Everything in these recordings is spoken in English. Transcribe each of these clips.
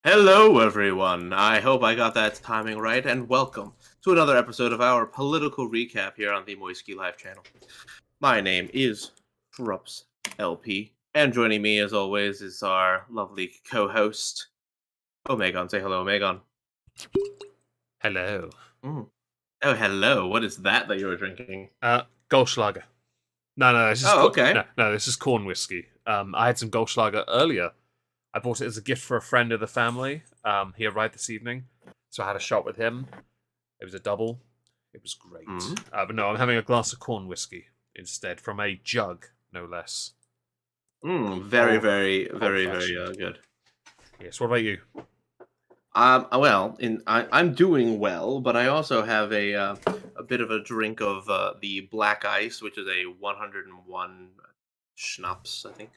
Hello, everyone. I hope I got that timing right, and welcome to another episode of our political recap here on the Moisky Live channel. My name is TrupsLP, and joining me, as always, is our lovely co-host, Omegon. Say hello, Omegon. Hello. Mm. Oh, hello. What is that you were drinking? Goldschlager. No, this is Okay. this is corn whiskey. I had some Goldschlager earlier. I bought it as a gift for a friend of the family. He arrived this evening, so I had a shot with him. It was a double. It was great. Mm. But no, I'm having a glass of corn whiskey instead, from a jug, no less. Very, very Old-fashioned. good. Yes. What about you? I'm doing well, but I also have a bit of a drink of the black ice, which is a 101 schnapps, I think.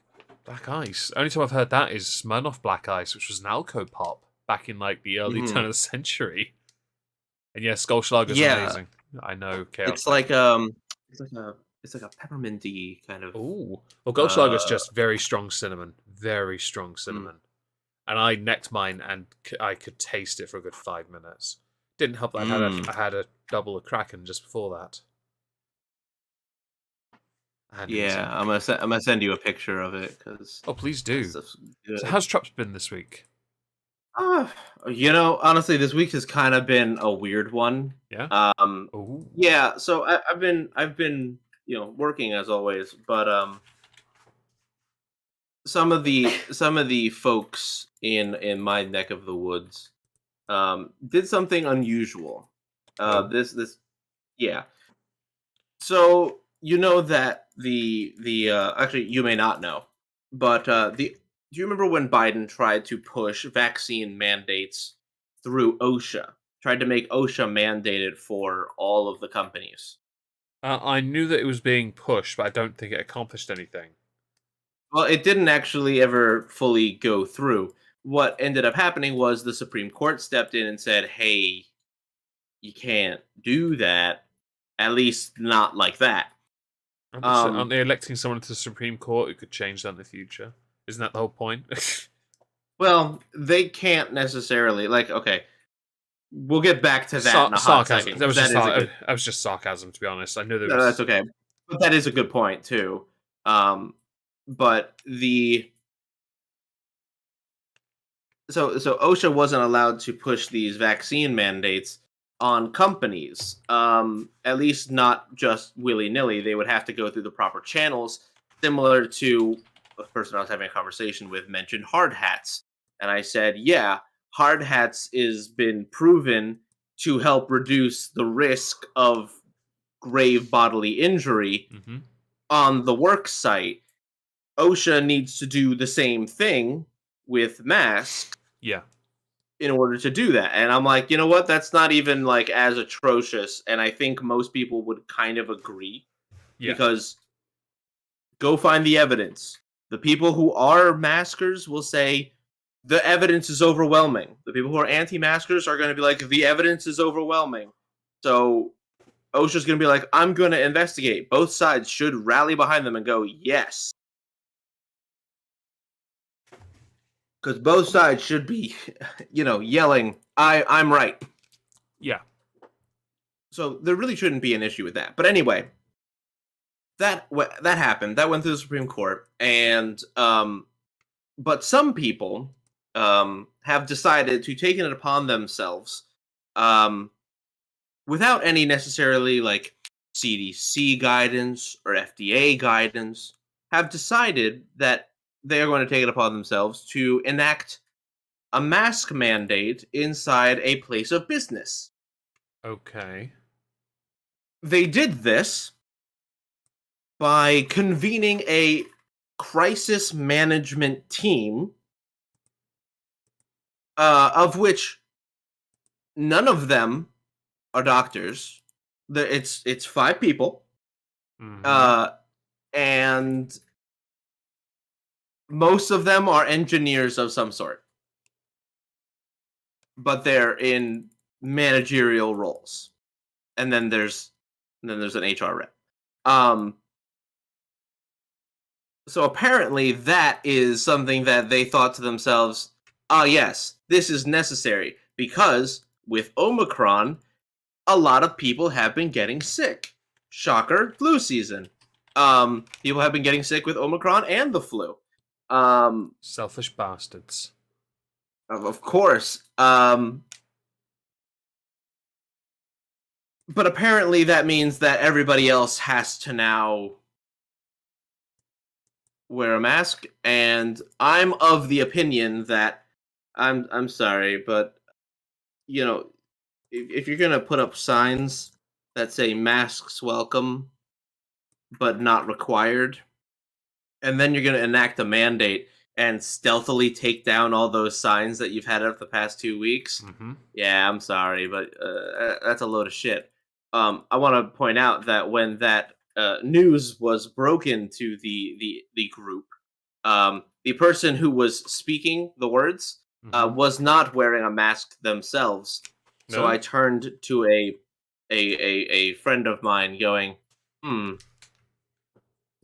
Black Ice. Only time I've heard that is Smirnoff Black Ice, which was an Alco pop back in like the early turn of the century. And yes, Goldschlager's amazing. I know. Chaos It's like it's like a pepperminty kind of. Ooh. Well, Goldschlager's just very strong cinnamon. Very strong cinnamon. And I necked mine and I could taste it for a good 5 minutes. Didn't help that I had a double of Kraken just before that. Yeah, I'm gonna send you a picture of it because. Oh, please do. So how's Trups been this week? Honestly, this week has kind of been a weird one. Yeah. Ooh. Yeah. So I've been working as always, but some of the folks in my neck of the woods did something unusual. This yeah. So you know that the actually you may not know, but do you remember when Biden tried to push vaccine mandates through OSHA? Tried to make OSHA mandated for all of the companies. I knew that it was being pushed, but I don't think it accomplished anything. Well, it didn't actually ever fully go through. What ended up happening was the Supreme Court stepped in and said, "Hey, you can't do that. At least not like that." Aren't they electing someone to the Supreme Court who could change that in the future? Isn't that the whole point? Well, they can't necessarily okay. We'll get back to that in a hot sarcasm. second. That was just sarcasm, to be honest. I know there was. No, that's okay, but that is a good point too. But so OSHA wasn't allowed to push these vaccine mandates on companies. At least not just willy nilly. They would have to go through the proper channels, similar to the person I was having a conversation with mentioned hard hats, and I said, yeah, hard hats is been proven to help reduce the risk of grave bodily injury on the work site. OSHA needs to do the same thing with masks. Yeah. In order to do that. And I'm like, you know what? That's not even like as atrocious. And I think most people would kind of agree. Yeah. Because go find the evidence. The people who are maskers will say the evidence is overwhelming. The people who are anti-maskers are going to be like, the evidence is overwhelming. So OSHA's going to be like, I'm going to investigate. Both sides should rally behind them and go, yes. Because both sides should be, yelling, I'm right. Yeah. So there really shouldn't be an issue with that. But anyway, that happened. That went through the Supreme Court. And, but some people have decided to take it upon themselves, without any necessarily like CDC guidance or FDA guidance, have decided that they are going to take it upon themselves to enact a mask mandate inside a place of business. Okay. They did this by convening a crisis management team, of which none of them are doctors. It's 5 people, and most of them are engineers of some sort, but they're in managerial roles. And then there's an HR rep. So apparently that is something that they thought to themselves, yes, this is necessary because with Omicron, a lot of people have been getting sick. Shocker, flu season. People have been getting sick with Omicron and the flu. Selfish bastards. Of course. But apparently that means that everybody else has to now wear a mask, and I'm of the opinion that I'm sorry, but you know, if you're gonna put up signs that say masks welcome but not required, and then you're gonna enact a mandate and stealthily take down all those signs that you've had up the past 2 weeks, yeah, I'm sorry, but that's a load of shit. I want to point out that when that news was broken to the group, the person who was speaking the words was not wearing a mask themselves. So No? I turned to a friend of mine, going, So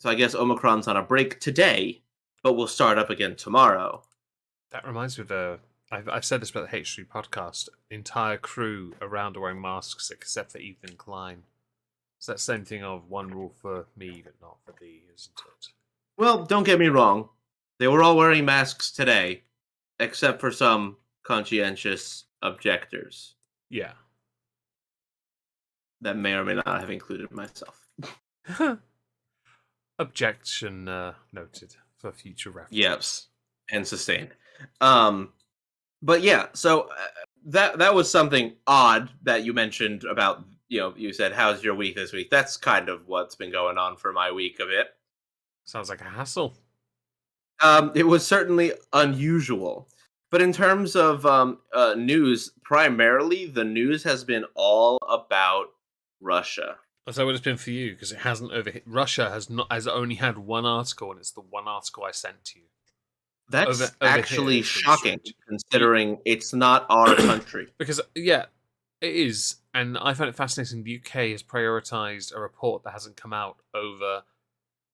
I guess Omicron's on a break today, but we'll start up again tomorrow. That reminds me of I've said this about the H3 podcast. Entire crew around are wearing masks except for Ethan Klein. It's that same thing of one rule for me, but not for thee, isn't it? Well, don't get me wrong. They were all wearing masks today, except for some conscientious objectors. Yeah. That may or may not have included myself. Objection noted for future reference. Yes, and sustained. But yeah, so that was something odd that you mentioned about, you said, how's your week this week? That's kind of what's been going on for my week a bit. Sounds like a hassle. It was certainly unusual. But in terms of news, primarily the news has been all about Russia. That's what it's been for you, because it hasn't overhit. Russia has only had one article, and it's the one article I sent to you. That's actually shocking, considering it's not our country. Because, yeah, it is. And I find it fascinating the UK has prioritised a report that hasn't come out over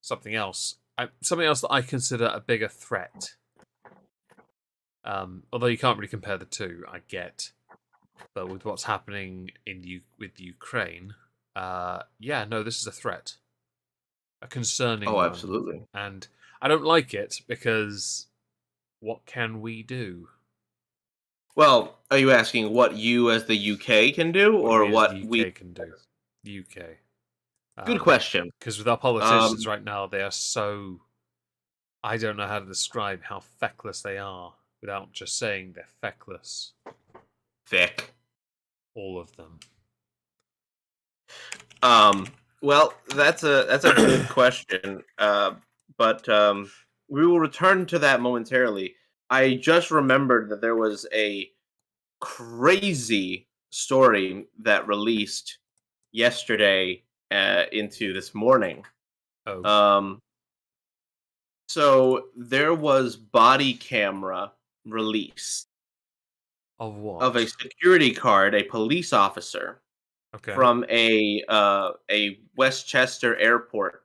something else. Something else that I consider a bigger threat. Although you can't really compare the two, I get. But with what's happening with Ukraine, this is a threat. A concerning one. Absolutely. And I don't like it because what can we do? Well, are you asking what you as the UK can do, or what we can do? UK. Good question. Because with our politicians right now, they are so... I don't know how to describe how feckless they are without just saying they're feckless. Feck. All of them. Well, that's a good question. But we will return to that momentarily. I just remembered that there was a crazy story that released yesterday into this morning. Oh. So there was body camera release of what? Of a security card, a police officer, from a Westchester airport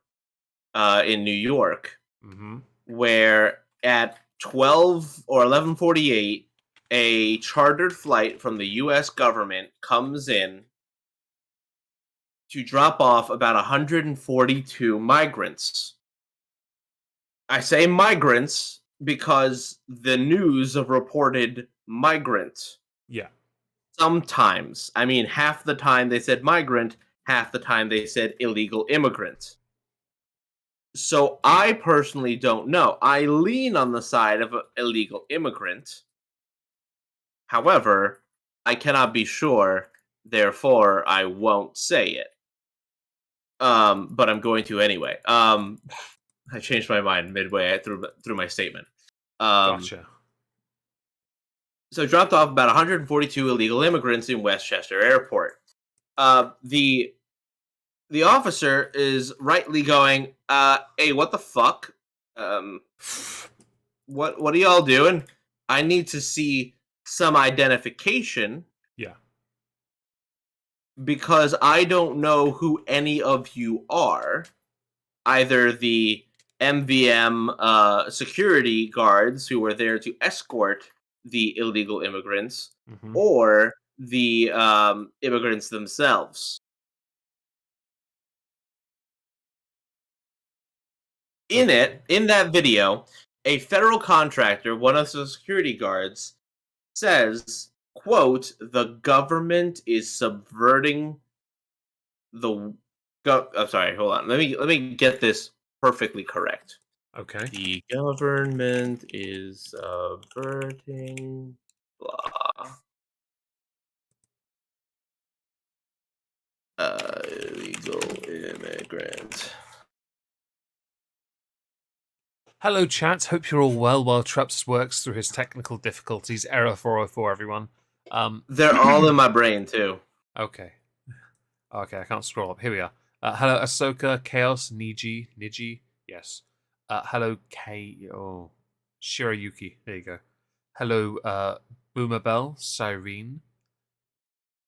in New York, where at 12 or 11:48, a chartered flight from the U.S. government comes in to drop off about 142 migrants. I say migrants because the news reported migrant. Yeah. Sometimes. I mean, half the time they said migrant, half the time they said illegal immigrant. So I personally don't know. I lean on the side of illegal immigrant. However, I cannot be sure, therefore I won't say it. But I'm going to anyway. I changed my mind midway through my statement. Gotcha. So dropped off about 142 illegal immigrants in Westchester Airport. The officer is rightly going, hey, what the fuck? What are y'all doing? I need to see some identification. Yeah. Because I don't know who any of you are. Either the MVM security guards who were there to escort the illegal immigrants Mm-hmm. or the immigrants themselves. In that video, a federal contractor, one of the security guards, says, quote, "The government is subverting the I'm sorry, hold on. Let me get this perfectly correct. Okay. The government is subverting blah. Illegal immigrant. Hello, chat. Hope you're all well while Trups works through his technical difficulties. Error 404, everyone. They're all in my brain, too. Okay. Okay, I can't scroll up. Here we are. Hello, Ahsoka, Chaos, Niji. Yes. Hello, Shirayuki. There you go. Hello, Boomabell, Cyrene.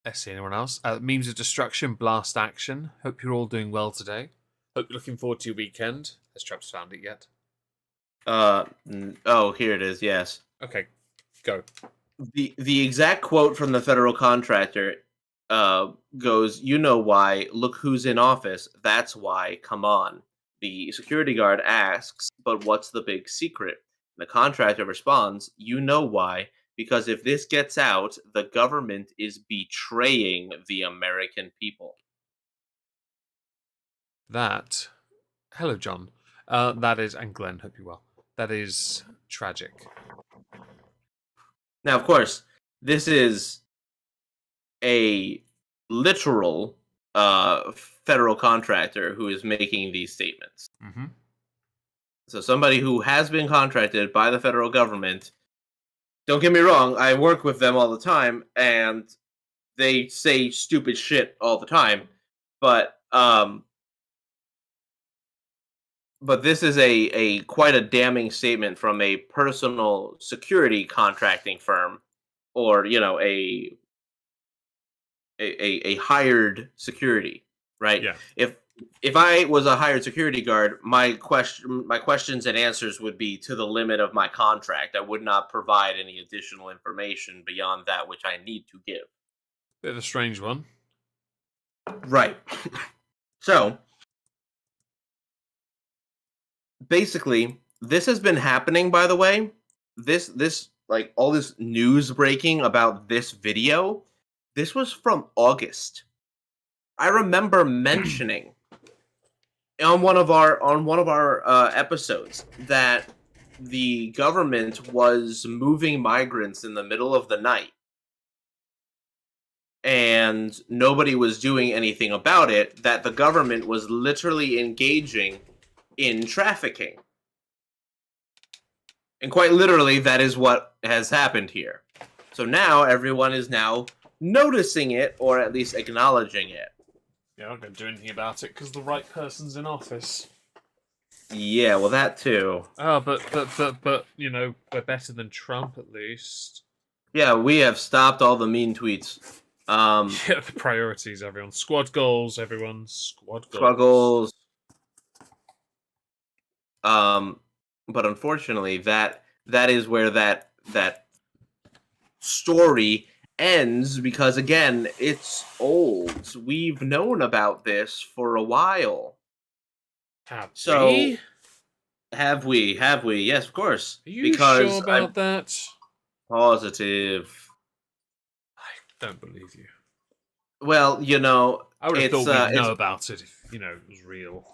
Let's see, anyone else? Memes of Destruction, Blast Action. Hope you're all doing well today. Hope you're looking forward to your weekend. Has Traps found it yet? Oh, here it is. Yes. Okay, go. The exact quote from the federal contractor goes, "You know why? Look who's in office. That's why. Come on." The security guard asks, "But what's the big secret?" The contractor responds, "You know why? Because if this gets out, the government is betraying the American people." That. Hello, John. That is, and Glenn, hope you're well. That is tragic. Now, of course, this is a literal federal contractor who is making these statements. Mm-hmm. So somebody who has been contracted by the federal government. Don't get me wrong, I work with them all the time, and they say stupid shit all the time. But this is a quite a damning statement from a personal security contracting firm, or a hired security, right? Yeah. If I was a hired security guard, my questions and answers would be to the limit of my contract. I would not provide any additional information beyond that which I need to give. Bit of a strange one. Right. So, basically, this has been happening, by the way. This like all this news breaking about this video, this was from August. I remember mentioning on one of our episodes that the government was moving migrants in the middle of the night, and nobody was doing anything about it. That the government was literally engaging in trafficking, and quite literally, that is what has happened here. So now everyone is now noticing it, or at least acknowledging it. Yeah, I'm not going to do anything about it because the right person's in office. Yeah, well, that too. Oh, but we're better than Trump at least. Yeah, we have stopped all the mean tweets. Yeah, the priorities, everyone. Squad goals, everyone. Squad goals. Struggles. But unfortunately, that is where that story ends, because again, it's old. We've known about this for a while. Have we? Have we? Yes, of course. Are you sure about that? Positive. I don't believe you. Well, I would have thought we'd know about it if, it was real.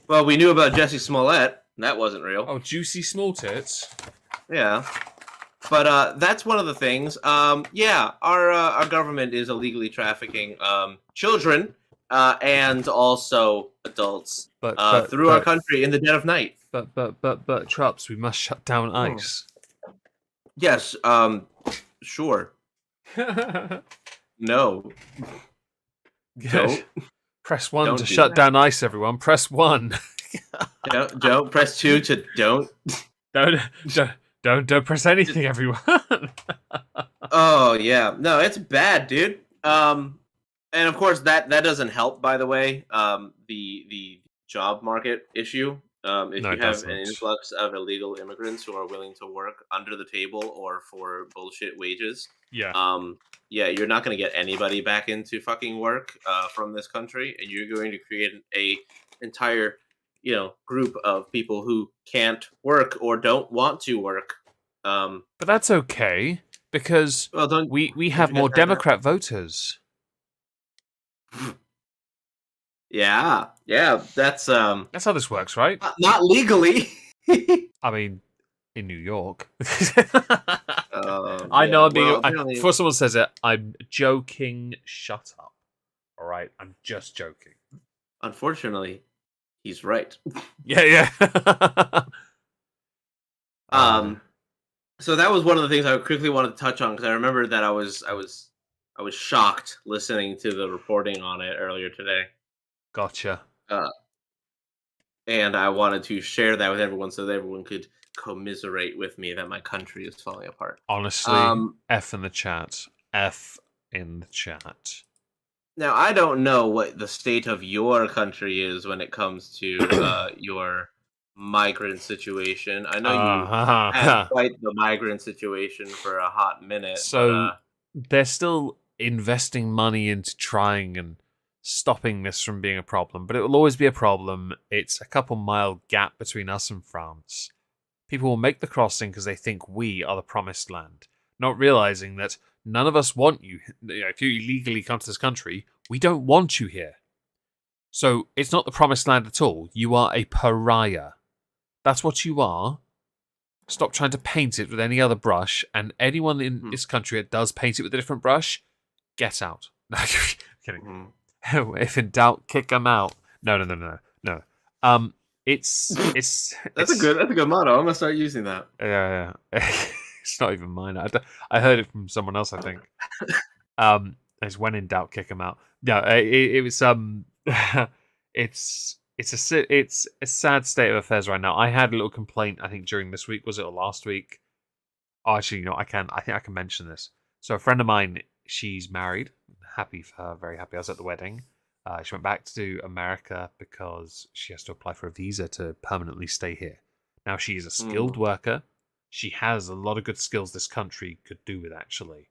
Well, we knew about Jesse Smollett. That wasn't real. Oh, juicy small tits. Yeah. But that's one of the things. Yeah, our government is illegally trafficking children and also adults through our country in the dead of night. But Trups, we must shut down ICE. Yes. Sure. No. Don't. Press 1 to shut down ICE, everyone. Press 1. Don't press 2 to don't. Don't press anything, everyone. Oh yeah, no, it's bad, dude. And of course that doesn't help. By the way, the job market issue. If No, you it have an doesn't. influx of illegal immigrants who are willing to work under the table or for bullshit wages, Yeah. um, yeah, you're not going to get anybody back into fucking work from this country, and you're going to create a entire, group of people who can't work or don't want to work. But that's okay because Well, we don't have you guys more have that? Democrat voters. Yeah, that's That's how this works, right? not legally. I mean, in New York. I know Yeah. I'm being. Well, apparently, Before someone says it, I'm joking. Shut up. All right, I'm just joking. unfortunately, he's right. Yeah, yeah. uh, Um, so that was one of the things I quickly wanted to touch on because I remember that I was shocked listening to the reporting on it earlier today, gotcha. uh, and I wanted to share that with everyone so that everyone could commiserate with me that my country is falling apart. Honestly, Um, F in the chat. F in the chat. Now I don't know what the state of your country is when it comes to your migrant situation. I know you had Uh, quite the migrant situation for a hot minute, but so they're still investing money into trying and stopping this from being a problem, but it will always be a problem. It's a couple mile gap between us and France. People will make the crossing because they think we are the promised land, not realizing that none of us want you. If you illegally come to this country, we don't want you here. So it's not the promised land at all. You are a pariah. That's what you are. Stop trying to paint it with any other brush. And anyone in hmm, this country that does paint it with a different brush, get out. No, kidding. mhm. If in doubt, kick them out. No. It's it's That's a it's good motto. I'm gonna start using that. yeah. It's not even mine. I heard it from someone else. I think. It's when in doubt, kick them out. No, it was it's a sad state of affairs right now. I had a little complaint. I think during this week, was it or last week? Oh, actually, I think I can mention this. So a friend of mine, she's married. Happy for her. Very happy. I was at the wedding. She went back to America because she has to apply for a visa to permanently stay here. Now she's a skilled Mm. worker. She has a lot of good skills this country could do with actually.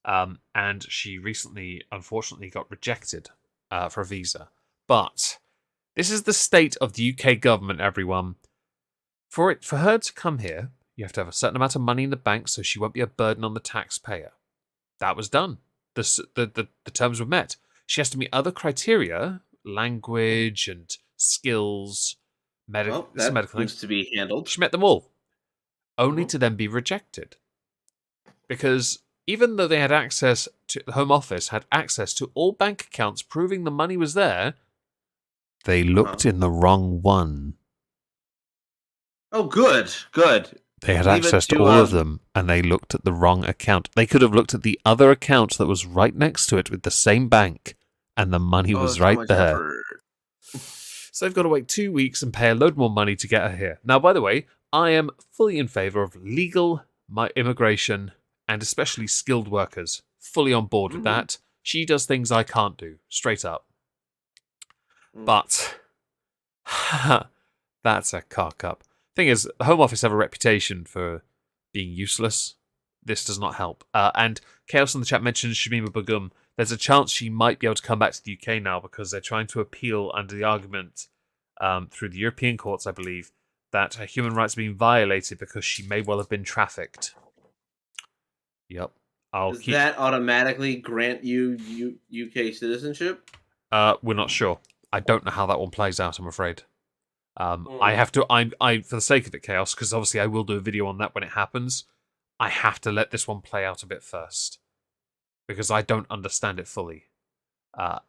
And she recently, unfortunately, got rejected for a visa. But this is the state of the UK government, everyone. For her to come here, you have to have a certain amount of money in the bank, so she won't be a burden on the taxpayer. That was done. The terms were met. She has to meet other criteria, language and skills, Well, some that medical seems things. to be handled. She met them all, only Mhm. to then be rejected. Because even though they had access to the Home Office, had access to all bank accounts proving the money was there, they Uh-huh. looked in the wrong one. Oh, good. They had Leave it access to to all of them, and they looked at the wrong account. They could have looked at the other account that was right next to it with the same bank, and the money oh, was so right much there. effort. So they've got to wait 2 weeks and pay a load more money to get her here. Now, by the way, I am fully in favour of legal immigration and especially skilled workers. Fully on board with Mhm. that. She does things I can't do, straight up. Mm. But that's a cock up. Thing is, the Home Office have a reputation for being useless. This does not help. And Chaos in the chat mentions Shamima Begum. There's a chance she might be able to come back to the UK now because they're trying to appeal under the argument through the European courts, I believe, that her human rights are being violated because she may well have been trafficked. Yep. I'll Does keep. that automatically grant you UK citizenship? We're not sure. I don't know how that one plays out, I'm afraid. I Mm. have to. I for the sake of it, Chaos, because obviously I will do a video on that when it happens. I have to let this one play out a bit first because I don't understand it fully. But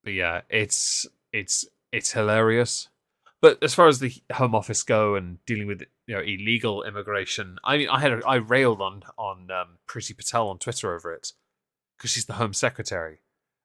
yeah, it's hilarious. But as far as the Home Office go and dealing with illegal immigration, I mean, I railed on Priti Patel on Twitter over it because she's the Home Secretary.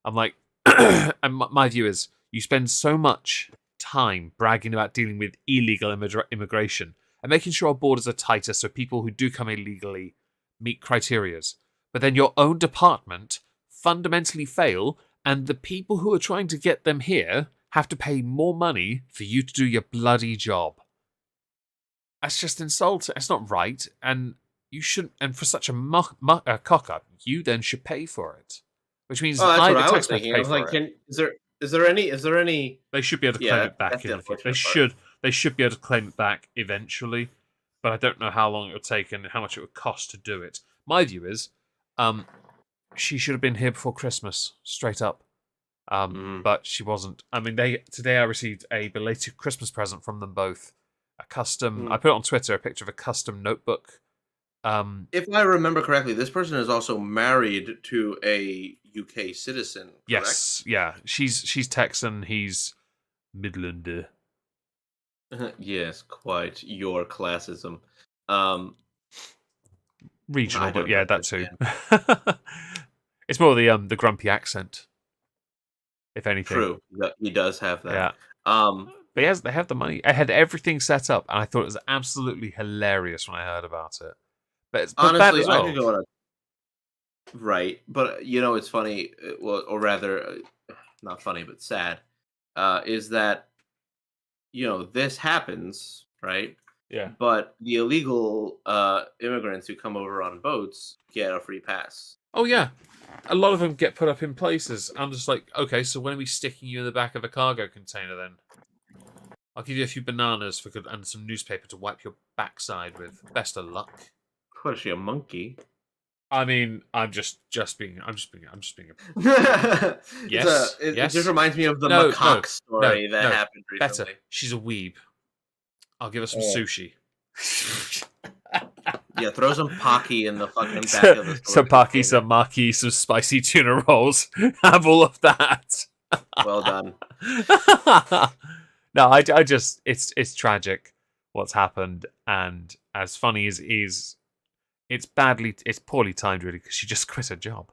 I'm like, and my view is, you spend so much time bragging about dealing with illegal immigration and making sure our borders are tighter so people who do come illegally meet criterias. But then your own department fundamentally fail, and the people who are trying to get them here have to pay more money for you to do your bloody job. That's just insulting. It's not right, and you shouldn't. And for such a cock up, you then should pay for it, which means Oh, that's I, what the I was taxpayer, have to thinking. I pay was like, for it. is there any? They should be able to Yeah, claim it back that's in the the future. unfortunate part. They should be able to claim it back eventually, but I don't know how long it would take and how much it would cost to do it. My view is, she should have been here before Christmas, straight up. But she wasn't. I mean, today I received a belated Christmas present from them both. A custom. I put it on Twitter, a picture of a custom notebook. If I remember correctly, this person is also married to a UK citizen. Correct? Yes, yeah. She's Texan. He's Midlander. Yes, quite your classism. Regional, but don't yeah, that too. It's more the grumpy accent, if anything. True, he does have that. Yeah. But they have the money. I had everything set up, and I thought it was absolutely hilarious when I heard about it. But it's bad Honestly, as well. I could go on a right, but you know, it's funny. Well, or rather, not funny, but sad. Is that this happens, right? Yeah. But the illegal immigrants who come over on boats get a free pass. Oh yeah, a lot of them get put up in places. I'm just like, okay, so when are we sticking you in the back of a cargo container then? I'll give you a few bananas and some newspaper to wipe your backside with. Best of luck. What is she, a monkey? I mean, I'm just being. Yes. It just reminds me of the macaque story that happened recently. Better. She's a weeb. I'll give her some sushi. Yeah, throw some Pocky in the fucking back of the store. Some Pocky, some maki, some spicy tuna rolls. Have all of that. Well done. No, I just it's tragic what's happened, and as funny as it is, it's poorly timed really because she just quit her job.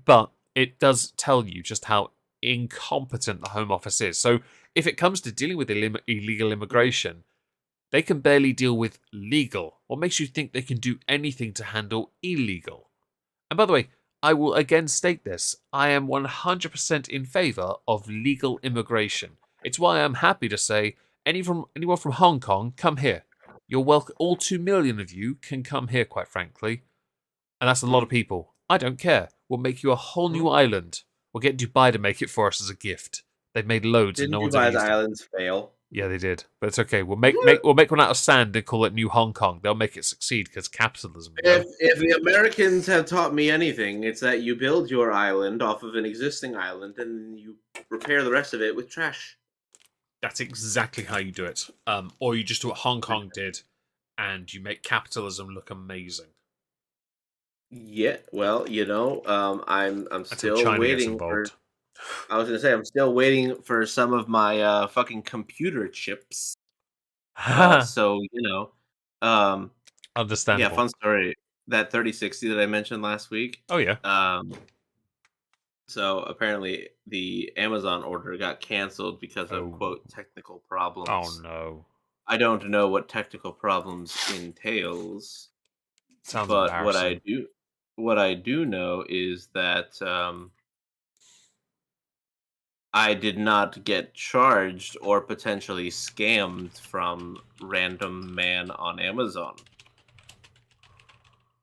But it does tell you just how incompetent the Home Office is. So if it comes to dealing with illegal immigration, they can barely deal with legal. What makes you think they can do anything to handle illegal? And by the way, I will again state this. I am 100% in favour of legal immigration. It's why I'm happy to say anyone from Hong Kong, come here. You're welcome. All 2 million of you can come here, quite frankly. And that's a lot of people. I don't care. We'll make you a whole new island. We'll get Dubai to make it for us as a gift. They've made loads and no one's Didn't Dubai's islands fail? Yeah, they did, but it's okay. We'll make one out of sand and call it New Hong Kong. They'll make it succeed because capitalism. If the Americans have taught me anything, it's that you build your island off of an existing island and you repair the rest of it with trash. That's exactly how you do it. Or you just do what Hong Kong did, and you make capitalism look amazing. Yeah, well, I'm still China waiting for. I was gonna say I'm still waiting for some of my fucking computer chips. So understandable. Yeah, fun story. That 3060 that I mentioned last week. Oh yeah. So apparently the Amazon order got canceled because of quote technical problems. Oh no. I don't know what technical problems entails. Sounds but embarrassing. what I do know is that I did not get charged or potentially scammed from random man on Amazon,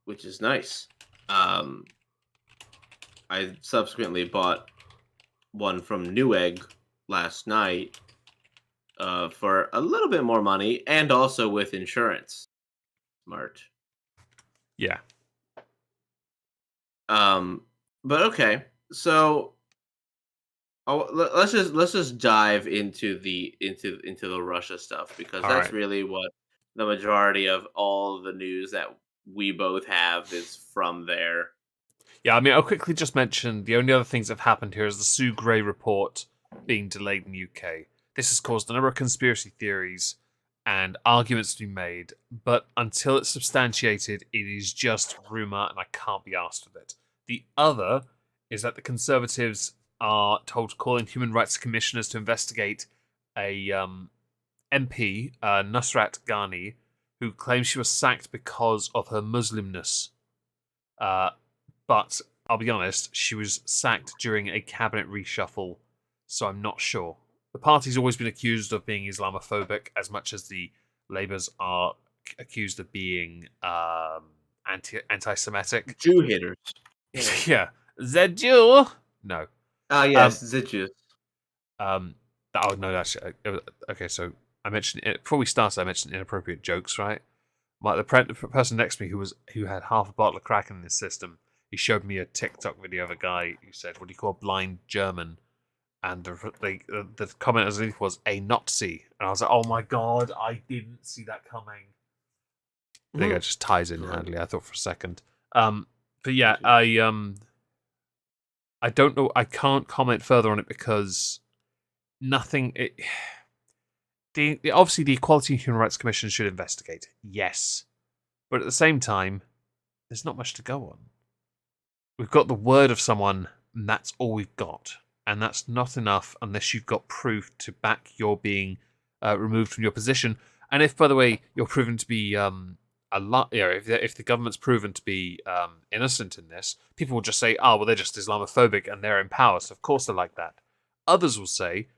which is nice. I subsequently bought one from Newegg last night for a little bit more money and also with insurance. Smart. Yeah. But okay, so let's just dive into the Russia stuff because that's really what the majority of all the news that we both have is from there. Yeah, I mean, I'll quickly just mention the only other things that have happened here is the Sue Gray report being delayed in the UK. This has caused a number of conspiracy theories and arguments to be made, but until it's substantiated, it is just rumour and I can't be asked with it. The other is that the Conservatives are told to call in human rights commissioners to investigate a MP, Nusrat Ghani, who claims she was sacked because of her Muslimness. But I'll be honest, she was sacked during a cabinet reshuffle, so I'm not sure. the party's always been accused of being Islamophobic as much as the Labours are accused of being anti-Semitic. Jew haters. Yeah, the Jew. No. Ah, yes, the Jews. Oh no, actually, okay. So I mentioned before we started. I mentioned inappropriate jokes, right? The person next to me who had half a bottle of Kraken in his system. He showed me a TikTok video of a guy who said, "What do you call a blind German?" And the comment underneath was a Nazi, and I was like, "Oh my god, I didn't see that coming." I think it just ties in handily. I thought for a second. But yeah, I don't know. I can't comment further on it because nothing. Obviously, the Equality and Human Rights Commission should investigate. Yes, but at the same time, there's not much to go on. We've got the word of someone, and that's all we've got. And that's not enough unless you've got proof to back your being removed from your position. And if, by the way, you're proven to be if the government's proven to be innocent in this, people will just say, "Oh, well, they're just Islamophobic and they're in power, so of course they're like that." Others will say,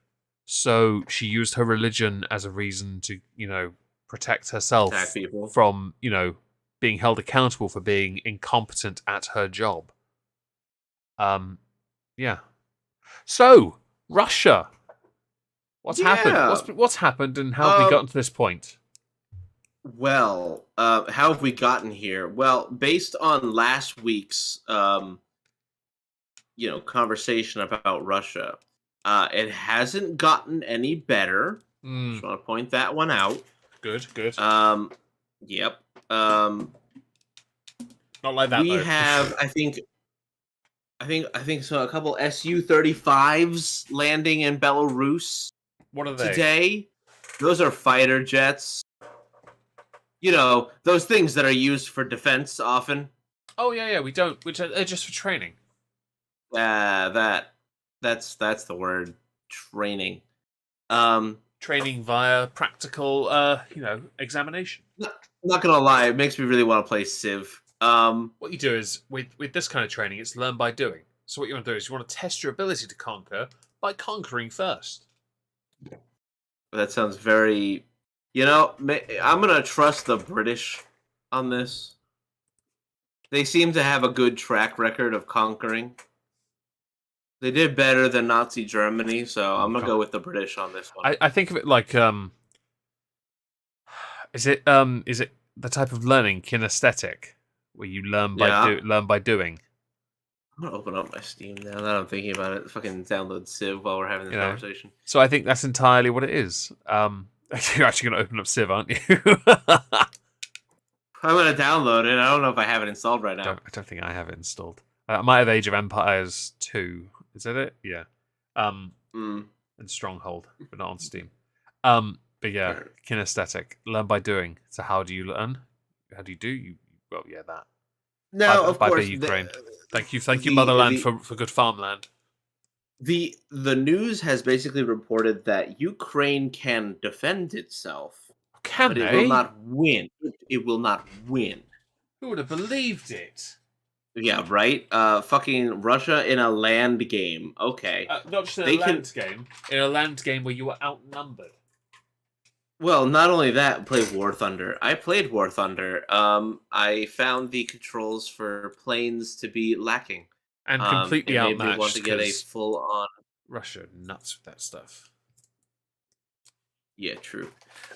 "So she used her religion as a reason to, protect herself from, being held accountable for being incompetent at her job." Yeah. So, Russia. What's happened? What's happened, and how have we gotten to this point? Well, how have we gotten here? Well, based on last week's, conversation about Russia, it hasn't gotten any better. Just want to point that one out. Good. Yep. Not like that. We have, I think so. A couple Su-35s landing in Belarus. What are they today? Those are fighter jets. Those things that are used for defense often. Oh yeah. We don't. Which are just for training. That's the word. Training. Training via practical, examination. Not gonna lie, it makes me really want to play Civ. What you do is with this kind of training, it's learn by doing. So what you want to do is you want to test your ability to conquer by conquering first. That sounds very. I'm gonna trust the British on this. They seem to have a good track record of conquering. They did better than Nazi Germany, so I'm gonna go with the British on this one. I think of it like is it the type of learning kinesthetic where you learn by doing? I'm gonna open up my Steam now that I'm thinking about it. Fucking download Civ while we're having this conversation. So I think that's entirely what it is. You're actually gonna open up Civ, aren't you? I'm gonna download it. I don't know if I have it installed right now. I don't think I have it installed. I might have Age of Empires 2. Is that it? Yeah. And Stronghold, but not on Steam. But yeah, kinesthetic. Learn by doing. So how do you learn? How do you do? That. No, of course. By Ukraine. Thank you, motherland, for good farmland. The news has basically reported that Ukraine can defend itself. But it will not win. It will not win. Who would have believed it? Yeah, right? Fucking Russia in a land game. Okay. Not just in a land game. In a land game where you were outnumbered. Well, not only that, play War Thunder. I played War Thunder. I found the controls for planes to be lacking. And completely outmatched. Made me want to get a full-on... Russia nuts with that stuff. Yeah, true.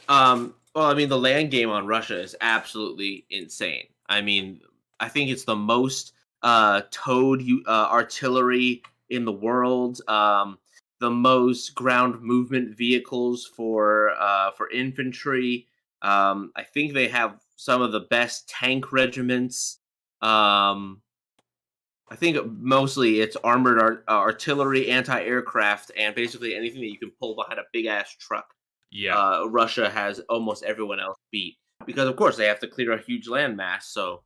Well, I mean, the land game on Russia is absolutely insane. I mean, I think it's the most towed artillery in the world. The most ground movement vehicles for infantry. I think they have some of the best tank regiments. I think mostly it's armored artillery, anti-aircraft, and basically anything that you can pull behind a big-ass truck. Yeah. Russia has almost everyone else beat. Because, of course, they have to clear a huge landmass, so...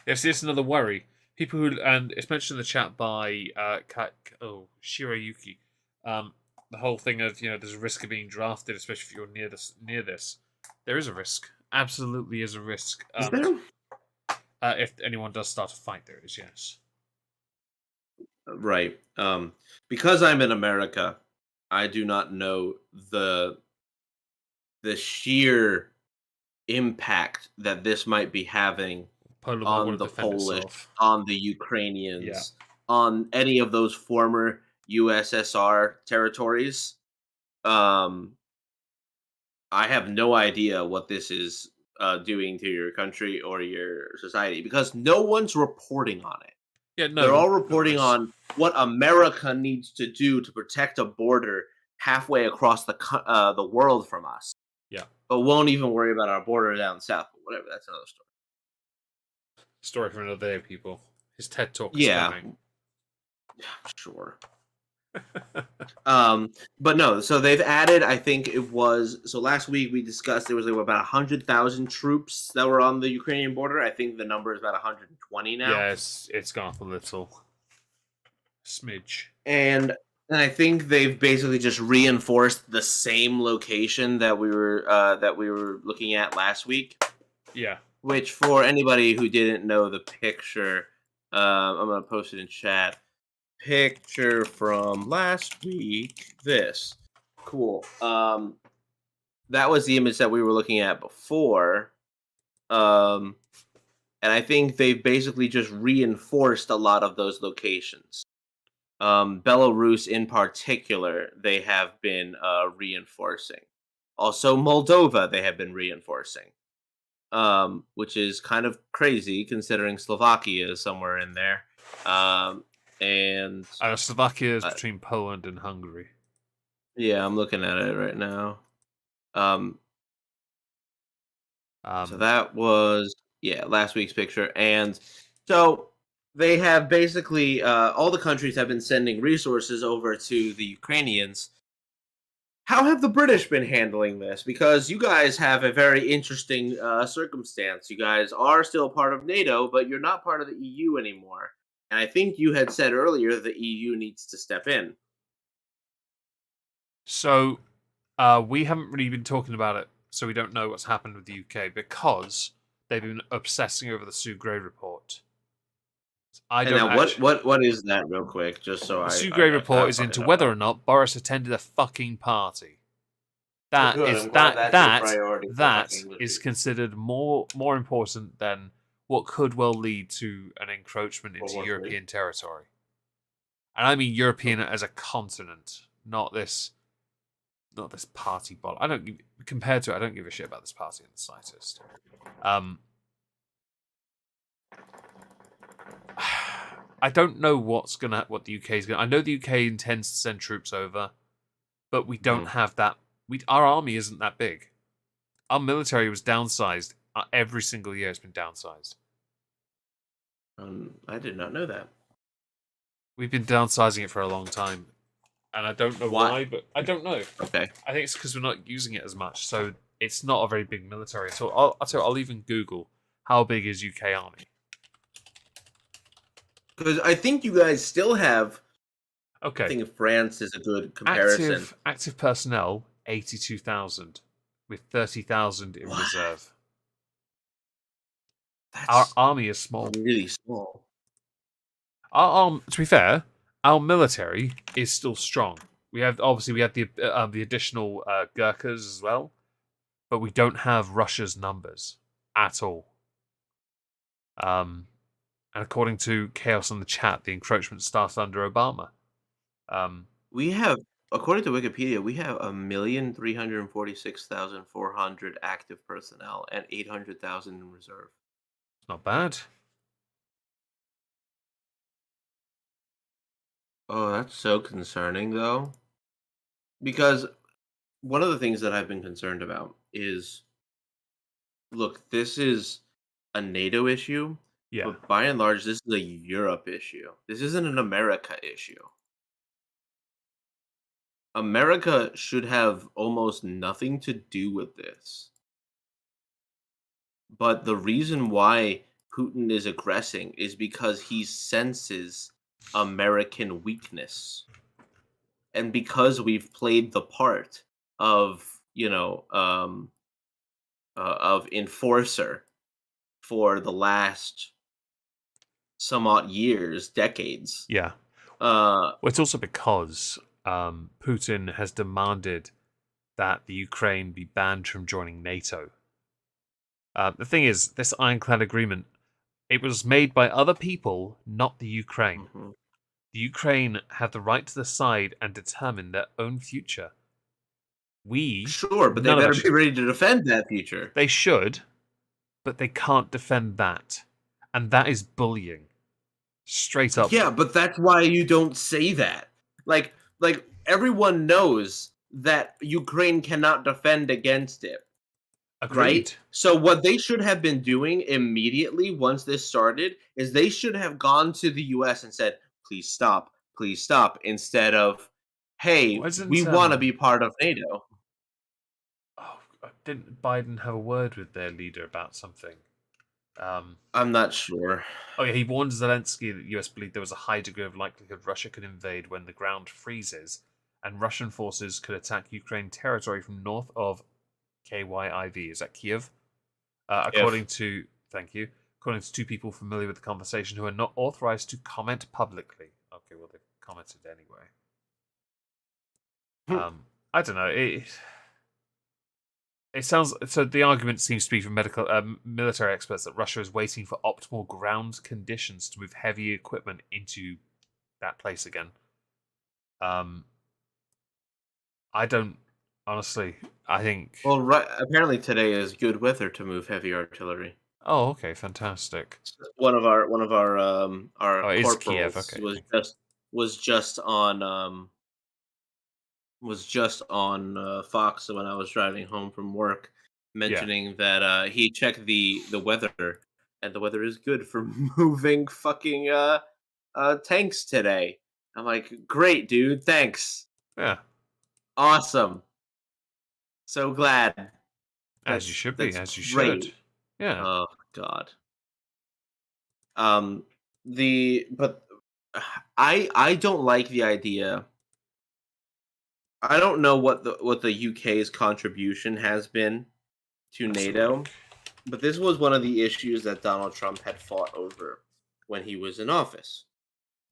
Yes, it's another worry. People who... And it's mentioned in the chat by Shirayuki. The whole thing of, there's a risk of being drafted, especially if you're near this. There is a risk. Absolutely is a risk. Is there? If anyone does start a fight, there is, yes. Right. Because I'm in America, I do not know the sheer impact that this might be having Poland might on want to the defend Polish, itself. on the Yeah. Ukrainians, on any of those former USSR territories. Um, I have no idea what this is doing to your country or your society because no one's reporting on it. Yeah, They're no, all no one reporting is. on what America needs to do to protect a border halfway across the world from us, Yeah. but won't even worry about our border down south. But whatever, that's another story. Story for another day, people. His TED talk is Yeah, coming. sure. But no, so they've added. I think it was so last week we discussed there was like about 100,000 troops that were on the Ukrainian border. I think the number is about 120 now. Yeah, it's gone up a little smidge. And I think they've basically just reinforced the same location that we were looking at last week. Yeah. Which, for anybody who didn't know the picture, I'm gonna post it in chat. Picture from last week. This cool. That was the image that we were looking at before. And I think they've basically just reinforced a lot of those locations. Belarus in particular, they have been reinforcing. Also, Moldova, they have been reinforcing, which is kind of crazy considering Slovakia is somewhere in there. And Slovakia is uh, between Poland and Hungary. yeah, I'm looking at it right now. So that was last week's picture, and so they have basically all the countries have been sending resources over to the Ukrainians. How have the British been handling this? Because you guys have a very interesting circumstance. You guys are still part of NATO, but you're not part of the EU anymore. And I think you had said earlier the EU needs to step in. So, we haven't really been talking about it, so we don't know what's happened with the UK because they've been obsessing over the Sue Gray report. I And don't now, actually. what is that, real quick? Just so The Sue Gray I report gotta is fucking into know whether about or it. not Boris attended a fucking party. Well, That good. is I'm glad that's your priority for that fucking English is people. considered more important than what could well lead to an encroachment World into War III. European territory. And I mean European as a continent, not this party ball. Compared to it, I don't give a shit about this party in the slightest. I don't know what the UK is gonna. I know the UK intends to send troops over, but we don't have that. Our army isn't that big. Our military was downsized every single year. It's been downsized. I did not know that. We've been downsizing it for a long time, and I don't know why, but I don't know. Okay. I think it's because we're not using it as much, so it's not a very big military. So I'll even Google how big is UK army. Because I think you guys still have. Okay. I think France is a good comparison. Active personnel 82,000, with 30,000 in reserve. Our army is small. Really small. To be fair, our military is still strong. We have the additional Gurkhas as well, but we don't have Russia's numbers at all. And according to Chaos on the chat, the encroachment started under Obama. We have, according to Wikipedia, we have 1,346,400 active personnel and 800,000 in reserve. Not bad. Oh, that's so concerning, though. Because one of the things that I've been concerned about is, look, this is a NATO issue, Yeah. but by and large, this is a Europe issue. This isn't an America issue. America should have almost nothing to do with this. But the reason why Putin is aggressing is because he senses American weakness. And because we've played the part of, of enforcer for the last some odd years, decades. Yeah. Well, it's also because Putin has demanded that the Ukraine be banned from joining NATO. The thing is, this ironclad agreement, it was made by other people, not the Ukraine. Mhm. The Ukraine have the right to decide and determine their own future. Sure, but they None of better us be should. ready to defend that future. They should, but they can't defend that. And that is bullying. Straight up. Yeah, but that's why you don't say that. Like everyone knows that Ukraine cannot defend against it, right? Agreed. So what they should have been doing immediately once this started is they should have gone to the US and said, please stop," instead of, "Hey, Why we doesn't want to be part of NATO." didn't Biden have a word with their leader about something? I'm not sure. Oh yeah, he warned Zelensky that the US believed there was a high degree of likelihood Russia could invade when the ground freezes, and Russian forces could attack Ukraine territory from north of KYIV. Is that Kiev? If Thank you. According to two people familiar with the conversation who are not authorized to comment publicly. Okay, well they've commented anyway. I don't know. It sounds so. The argument seems to be from military experts that Russia is waiting for optimal ground conditions to move heavy equipment into that place again. I don't honestly. I think. well, right, apparently today is good weather to move heavy artillery. Oh, okay, fantastic. One of our Oh, it is Kiev. corporals Okay, was thank you. just on Fox when I was driving home from work, Yeah, mentioning that he checked the weather, and the weather is good for moving fucking tanks today. I'm like, great, dude, thanks, yeah. awesome, so glad. As you That's should be, that's as you should. great. Yeah. Oh God. Um, the but I don't like the idea. I don't know what the UK's contribution has been to Let's NATO, look. but this was one of the issues that Donald Trump had fought over when he was in office.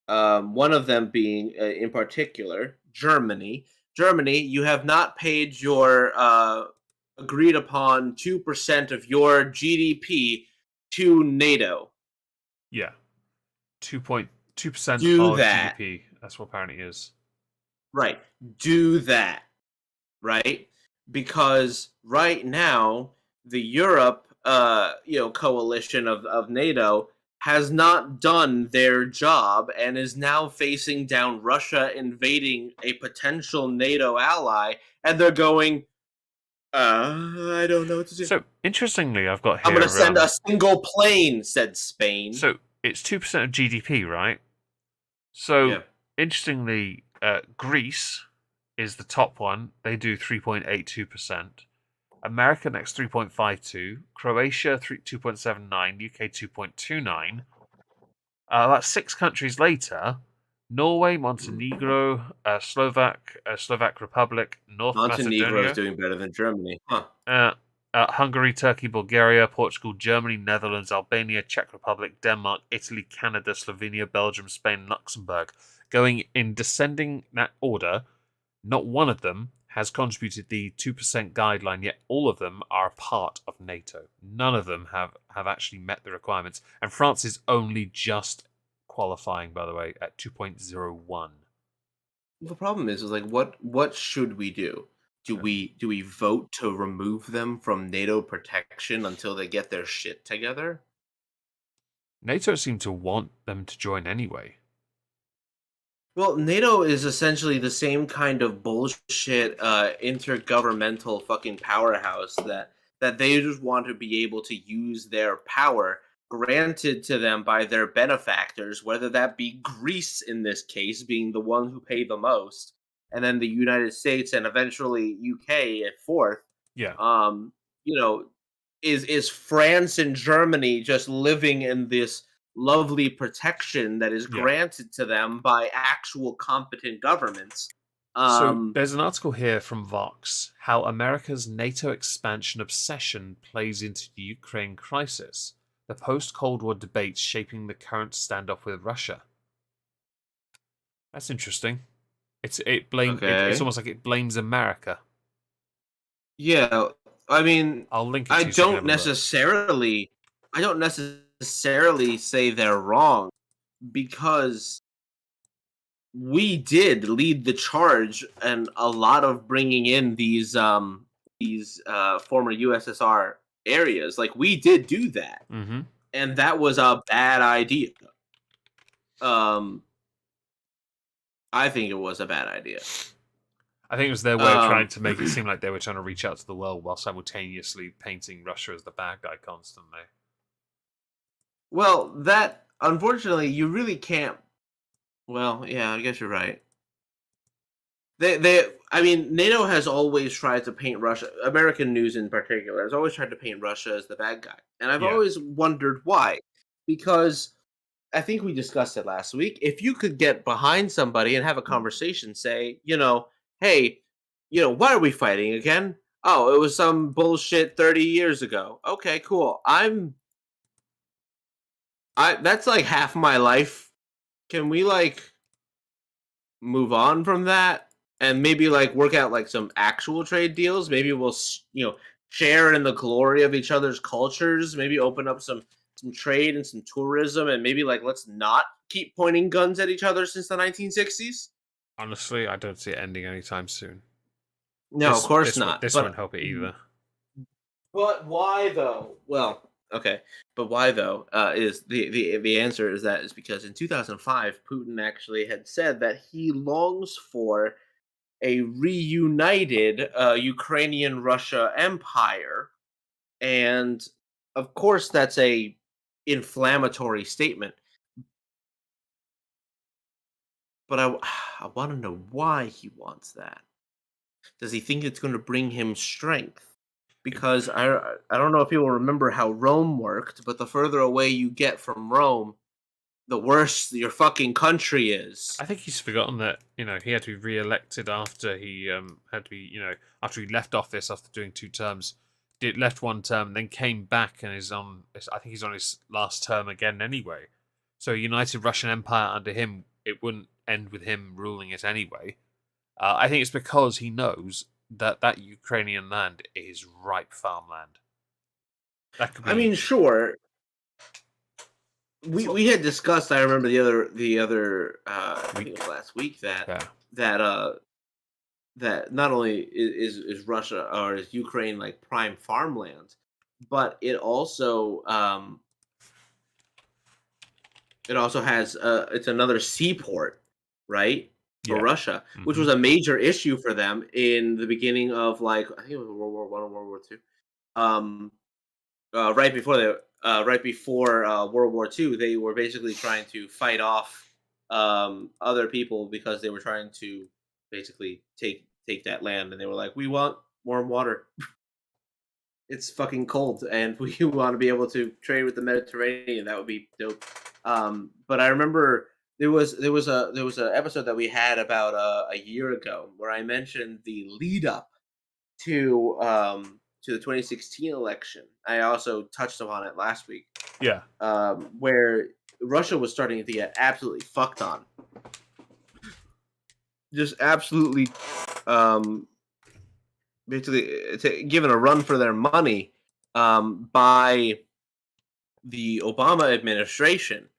One of them being, in particular, Germany. Germany, you have not paid your agreed upon 2% of your GDP to NATO. Yeah, 2.2% Do of that. GDP. That's what apparently is. Right. Do that. Right? Because right now the Europe coalition of NATO has not done their job and is now facing down Russia invading a potential NATO ally, and they're going, I don't know what to do. So interestingly, I've got I'm gonna here. send a single plane, said Spain. So it's 2% of GDP, right? Yeah. So interestingly, Greece is the top one. They do 3.82%. America next 3.52. Croatia 2.79. UK 2.29. That's 6 countries later. Norway, Montenegro, Slovak Republic, North Montenegro is Macedonia, doing better than Germany. Huh. Hungary, Turkey, Bulgaria, Portugal, Germany, Netherlands, Albania, Czech Republic, Denmark, Italy, Canada, Slovenia, Belgium, Spain, Luxembourg. Going in descending that order, not one of them has contributed the 2% guideline, yet all of them are a part of NATO. None of them have actually met the requirements. And France is only just qualifying, by the way, at 2.01. The problem is like what should we do? Do we vote to remove them from NATO protection until they get their shit together? NATO seem to want them to join anyway. Well, NATO is essentially the same kind of bullshit intergovernmental fucking powerhouse that they just want to be able to use their power granted to them by their benefactors, whether that be Greece in this case being the one who pay the most, and then the United States and eventually UK at fourth. Yeah, Um, you know, is France and Germany just living in this lovely protection that is yeah. granted to them by actual competent governments. So Um, there's an article here from Vox how America's NATO expansion obsession plays into the Ukraine crisis, the post-Cold War debates shaping the current standoff with Russia. That's interesting. It's Okay. almost like it blames America. Yeah, I mean, I'll link it I to you so you can don't have a look. necessarily, I don't necessarily say they're wrong because we did lead the charge and a lot of bringing in these former USSR areas. Like we did do that, Mm-hmm. and that was a bad idea. Um, I think it was a bad idea. I think it was their way of trying Um, to make it seem like they were trying to reach out to the world while simultaneously painting Russia as the bad guy constantly. well, that unfortunately you really can't. Well, yeah, I guess you're right. I mean, NATO has always tried to paint Russia, American news in particular, has always tried to paint Russia as the bad guy. And I've Yeah. always wondered why. Because I think we discussed it last week. If you could get behind somebody and have a conversation, say, hey, why are we fighting again? Oh, it was some bullshit 30 years ago. Okay, cool. That's like half my life. Can we move on from that and maybe work out some actual trade deals? Maybe we'll share in the glory of each other's cultures. Maybe open up some trade and some tourism, and maybe let's not keep pointing guns at each other since the 1960s. Honestly, I don't see it ending anytime soon. No, of course not. This won't help it either. But why though? Well, okay, but why though? Is the answer is because in 2005, Putin actually had said that he longs for a reunited Ukrainian Russia empire, and of course that's a inflammatory statement. But I want to know why he wants that. Does he think it's going to bring him strength? Because I don't know if people remember how Rome worked, but the further away you get from Rome, the worse your fucking country is. I think he's forgotten that he had to be re-elected after he had to be after he left office after doing 2 terms. Did left 1 term, then came back and is on. I think he's on his last term again anyway. So United Russian Empire under him, it wouldn't end with him ruling it anyway. I think it's because he knows that Ukrainian land is ripe farmland. That could be. I mean, sure. We had discussed. I remember the other I think it was last week that that not only is Russia or is Ukraine prime farmland, but it also has it's another seaport, right? For Yeah. Russia, which was Mhm. a major issue for them in the beginning of I think it was World War I or World War II. Um, right before World War II, they were basically trying to fight off other people because they were trying to basically take that land, and they were like, "We want warm water. It's fucking cold, and we want to be able to trade with the Mediterranean. That would be dope." But I remember there was a episode that we had about a year ago where I mentioned the lead up to the 2016 election. I also touched upon it last week, Yeah. where Russia was starting to get absolutely fucked on, just absolutely, um, basically given a run for their money by the Obama administration.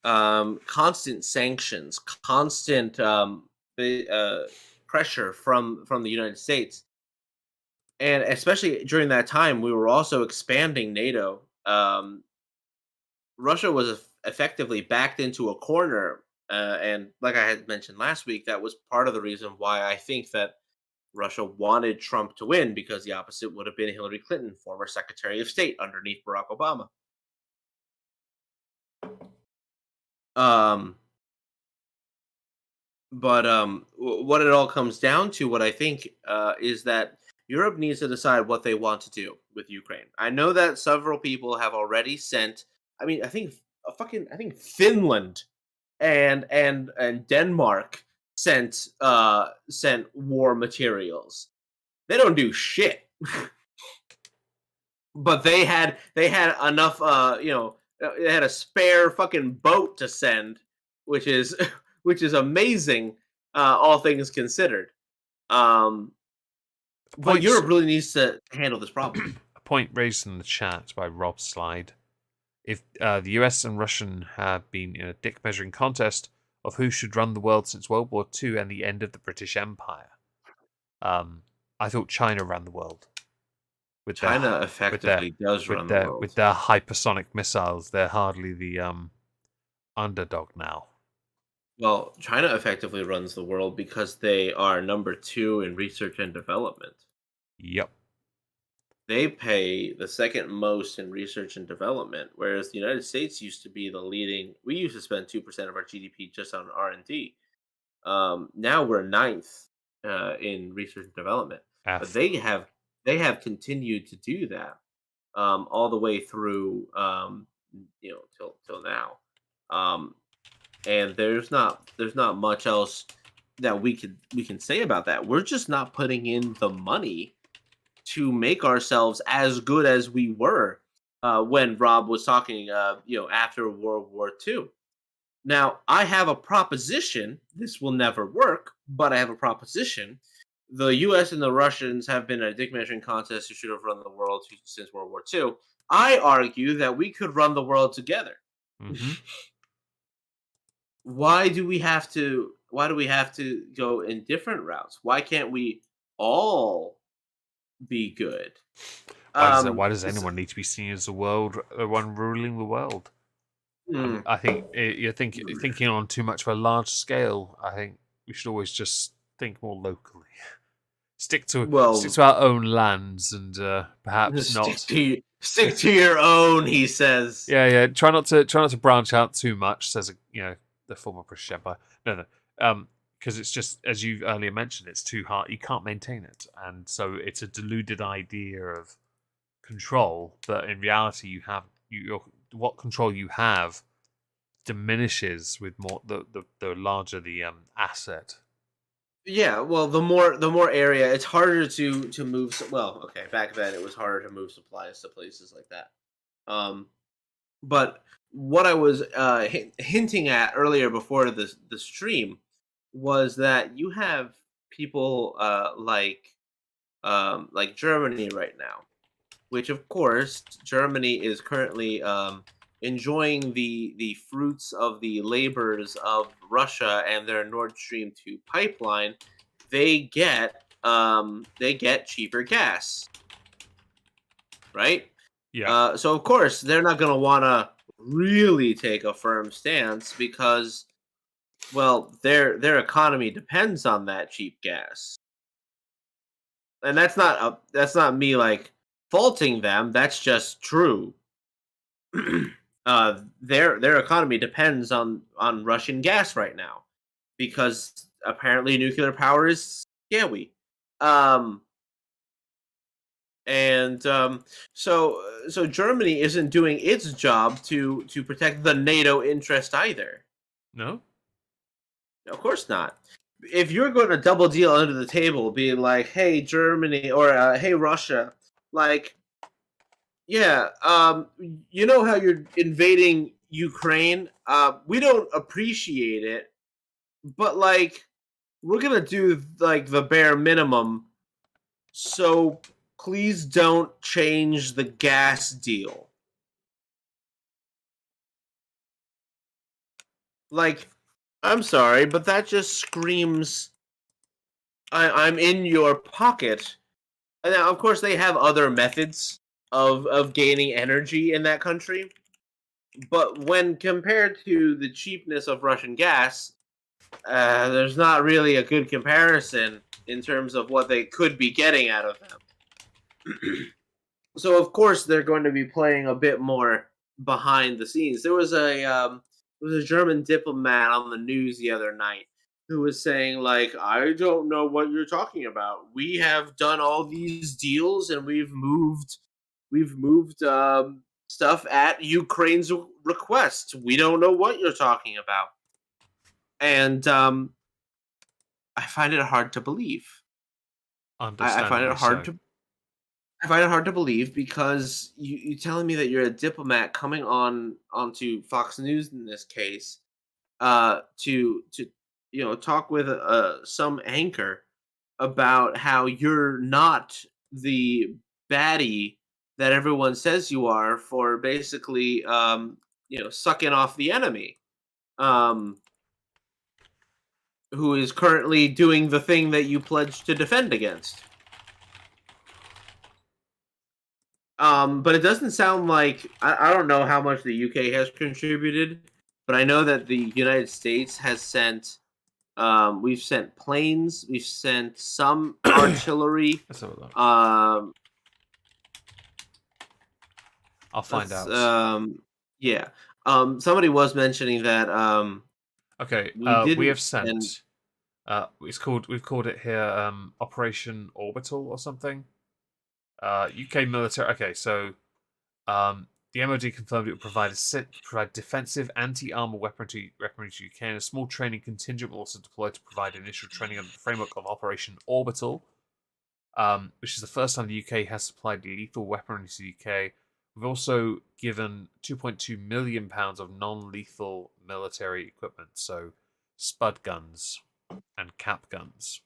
Constant sanctions, constant pressure from the United States, and especially during that time, we were also expanding NATO. Russia was effectively backed into a corner, and like I had mentioned last week, that was part of the reason why I think that Russia wanted Trump to win, because the opposite would have been Hillary Clinton, former Secretary of State underneath Barack Obama. Um, but what it all comes down to, what I think, is that Europe needs to decide what they want to do with Ukraine. I know that several people have already sent. I mean, I think Finland and Denmark sent war materials. They don't do shit, but they had enough. They had a spare fucking boat to send, which is which is amazing. all things considered. Um, but Points. Europe really needs to handle this problem. A point raised in the chat by Rob Slide. If the US and Russian have been in a dick measuring contest of who should run the world since World War II and the end of the British Empire, I thought China ran the world. With China effectively does run the world. With their hypersonic missiles, they're hardly the underdog now. Well, China effectively runs the world because they are number 2 in research and development. Yep. They pay the second most in research and development, whereas the United States used to be the leading. We used to spend 2% of our GDP just on R&D. Now we're ninth in research and development, but they have continued to do that all the way through till now. Um, and there's not much else that we can say about that. We're just not putting in the money to make ourselves as good as we were when Rob was talking, after World War II. Now, I have a proposition. This will never work, but I have a proposition. The U.S. and the Russians have been in a dick measuring contest who should have run the world since World War II. I argue that we could run the world together. Mm-hmm. Why do we have to go in different routes? Why can't we all be good? Why does anyone need to be seen as the one ruling the world? I think you're thinking on too much of a large scale. I think we should always just think more locally. Stick to our own lands and perhaps stick to your own. He says. Yeah. Try not to branch out too much. Says the former British Empire. No. Because it's just, as you earlier mentioned, it's too hard. You can't maintain it, and so it's a deluded idea of control. But in reality, you have what control you have diminishes with more the larger the asset. Yeah, well, the more area, it's harder to move. Well, okay, back then it was harder to move supplies to places like that. But what I was hinting at earlier before the stream was that you have people like Germany right now, which of course Germany is currently enjoying the fruits of the labors of Russia and their Nord Stream 2 pipeline. They get cheaper gas, right? Yeah. So of course they're not going to want to really take a firm stance because, well, their economy depends on that cheap gas, and that's not me like faulting them. That's just true. Their economy depends on Russian gas right now because apparently nuclear power is scary. So Germany isn't doing its job to protect the NATO interest either. No, of course not. If you're going to double deal under the table, being like, "Hey Germany" or "Hey Russia," like, yeah, you know how you're invading Ukraine? We don't appreciate it, but like, we're gonna do like the bare minimum. So please don't change the gas deal. Like, I'm sorry, but that just screams, I'm in your pocket. And now, of course, they have other methods of gaining energy in that country. But when compared to the cheapness of Russian gas, there's not really a good comparison in terms of what they could be getting out of them. So, of course, they're going to be playing a bit more behind the scenes. There was a German diplomat on the news the other night who was saying, like, I don't know what you're talking about. We have done all these deals and we've moved stuff at Ukraine's request. We don't know what you're talking about. And I find it hard to believe. I find it hard to believe because you telling me that you're a diplomat coming onto Fox News in this case to talk with some anchor about how you're not the baddie that everyone says you are for basically sucking off the enemy, um who is currently doing the thing that you pledged to defend against. But it doesn't sound like I don't know how much the UK has contributed, but I know that the United States has sent. We've sent planes. We've sent some artillery. Let's have a look. I'll find out. Yeah. Somebody was mentioning that. Okay. We have sent. We've called it here Operation Orbital or something. UK military. Okay, so the MOD confirmed it would provide defensive anti-armor weaponry to UK, and a small training contingent will also deploy to provide initial training under the framework of Operation Orbital, which is the first time the UK has supplied lethal weaponry to the UK. We've also given £2.2 million of non-lethal military equipment, so spud guns and cap guns.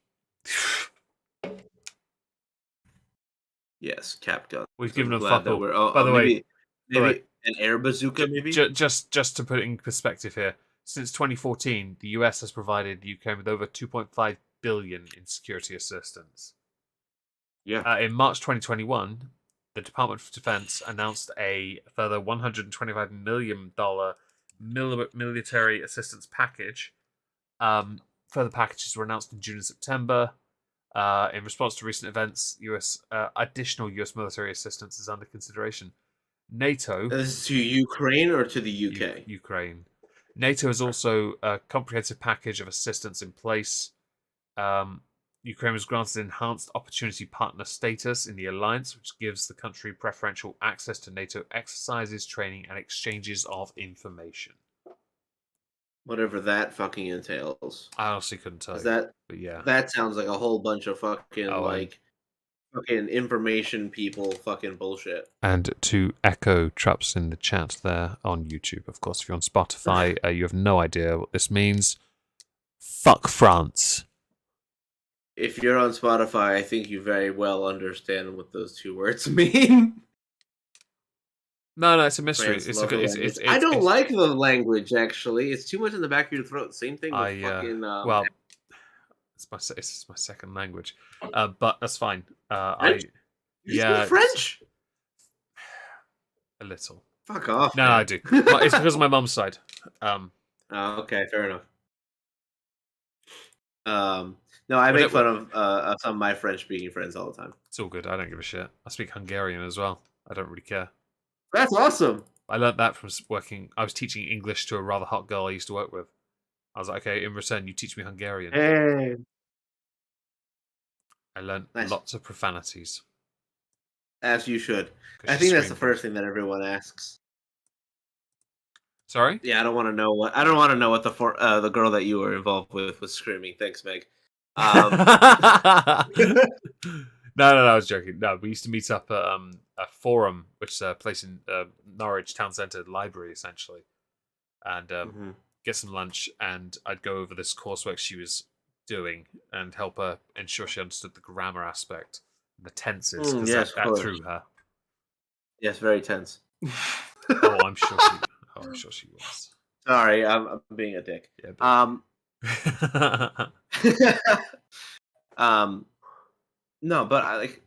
Yes, cap guns. We've given them fuck all. By the way, maybe an air bazooka, maybe? Just to put it in perspective here, since 2014, the US has provided the UK with over $2.5 billion in security assistance. Yeah. In March 2021, the Department of Defense announced a further $125 million military assistance package. Further packages were announced in June and September. In response to recent events, additional US military assistance is under consideration. NATO. This is to Ukraine or to the UK? Ukraine. NATO has also a comprehensive package of assistance in place. Ukraine was granted enhanced opportunity partner status in the alliance, which gives the country preferential access to NATO exercises, training, and exchanges of information. Whatever that fucking entails. I honestly couldn't tell you. But yeah. That sounds like a whole bunch of fucking fucking information people fucking bullshit. And to echo Trups in the chat there on YouTube, of course, if you're on Spotify, you have no idea what this means. Fuck France. If you're on Spotify, I think you very well understand what those two words mean. No, it's a mystery. I don't like the language, actually. It's too much in the back of your throat. Same thing with fucking... well, it's my second language. But that's fine. You speak French? A little. Fuck off. No, I do. It's because of my mum's side. Oh, okay, fair enough. No, I make fun of some of my French-speaking friends all the time. It's all good. I don't give a shit. I speak Hungarian as well. I don't really care. That's awesome. I learned that from working. I was teaching English to a rather hot girl I used to work with. I was like, okay, in return, you teach me Hungarian. Hey. I learned lots of profanities. As you should. I think that's the first thing that everyone asks. Sorry? Yeah, I don't want to know what the girl that you were involved with was screaming. Thanks, Meg. No, I was joking. No, we used to meet up at a forum, which is a place in Norwich Town Centre library, essentially, and get some lunch. And I'd go over this coursework she was doing and help her ensure she understood the grammar aspect, the tenses, because that threw her. Yes, very tense. I'm sure she was. Sorry, I'm being a dick. Yeah, no, but I like.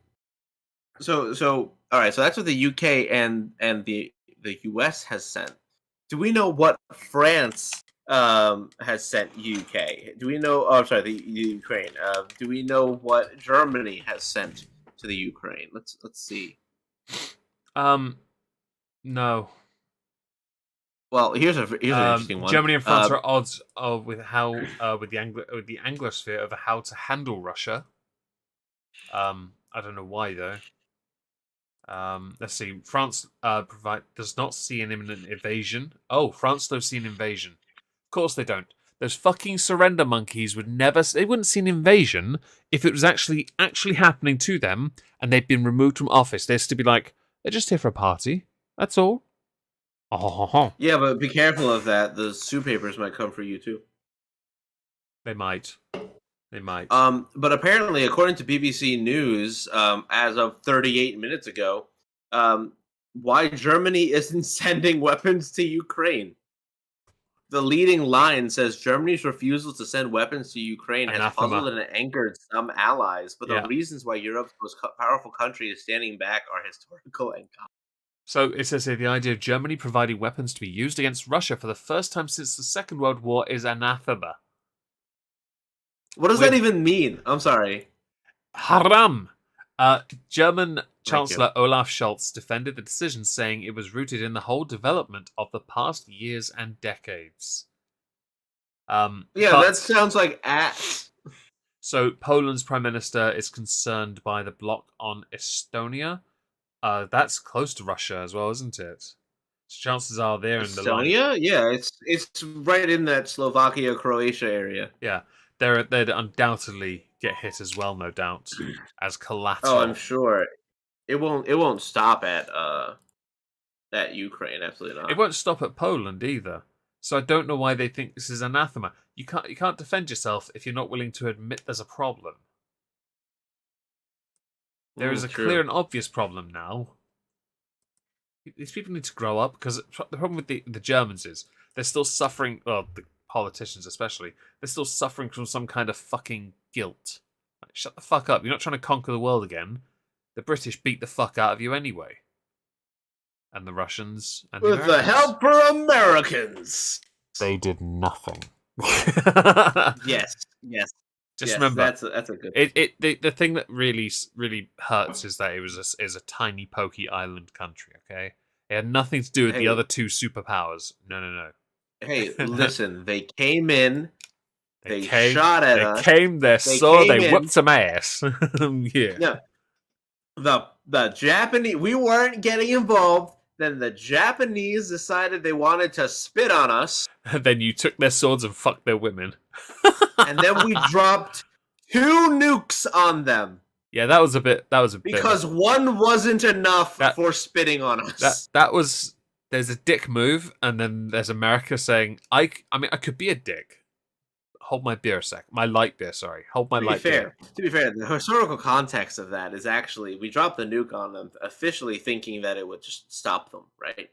So all right. So that's what the UK and the US has sent. Do we know what France has sent UK? Do we know? Oh, I'm sorry, the Ukraine. Do we know what Germany has sent to the Ukraine? Let's see. No. Well, here's an interesting one. Germany and France are at odds with the Anglosphere over how to handle Russia. I don't know why though. Let's see. France does not see an imminent invasion. Oh, France don't see an invasion. Of course they don't. Those fucking surrender monkeys they wouldn't see an invasion if it was actually happening to them and they'd been removed from office. They'd still be like, they're just here for a party. That's all. Yeah, but be careful of that. The soup papers might come for you too. They might. They might. But apparently, according to BBC News, as of 38 minutes ago, why Germany isn't sending weapons to Ukraine. The leading line says Germany's refusal to send weapons to Ukraine has Anathema. puzzled and angered some allies, but the Yeah. reasons why Europe's most powerful country is standing back are historical and complex. So it says here the idea of Germany providing weapons to be used against Russia for the first time since the Second World War is anathema. What does that even mean? I'm sorry. Haram! German Thank Chancellor Olaf Scholz defended the decision, saying it was rooted in the whole development of the past years and decades. That sounds like ass. So Poland's prime minister is concerned by the block on Estonia. That's close to Russia as well, isn't it? So chances are they're in the line. Estonia? Yeah, it's right in that Slovakia, Croatia area. Yeah, they'd undoubtedly get hit as well, no doubt, as collateral. Oh, I'm sure it won't stop at Ukraine. Absolutely not. It won't stop at Poland either. So I don't know why they think this is anathema. You can't defend yourself if you're not willing to admit there's a problem. There is a clear and obvious problem now. These people need to grow up, because the problem with the Germans is they're still suffering, well, the politicians especially, they're still suffering from some kind of fucking guilt. Like, shut the fuck up. You're not trying to conquer the world again. The British beat the fuck out of you anyway. And the Russians and with the help for Americans. They did nothing. Yes. Just remember, that's a good. The thing that really hurts is that it was a tiny pokey island country. Okay, it had nothing to do with the other two superpowers. No. Hey, listen, they came in. They came, shot at us. They whipped some ass. Yeah. The Japanese. We weren't getting involved. Then the Japanese decided they wanted to spit on us. And then you took their swords and fucked their women. And then we dropped 2 nukes on them. Yeah, that was a bit. Because one wasn't enough for spitting on us. That was. There's a dick move, and then there's America saying, I could be a dick. Hold my beer a sec. My light beer, sorry. Hold my light beer. To be fair, the historical context of that is actually we dropped the nuke on them, officially thinking that it would just stop them, right?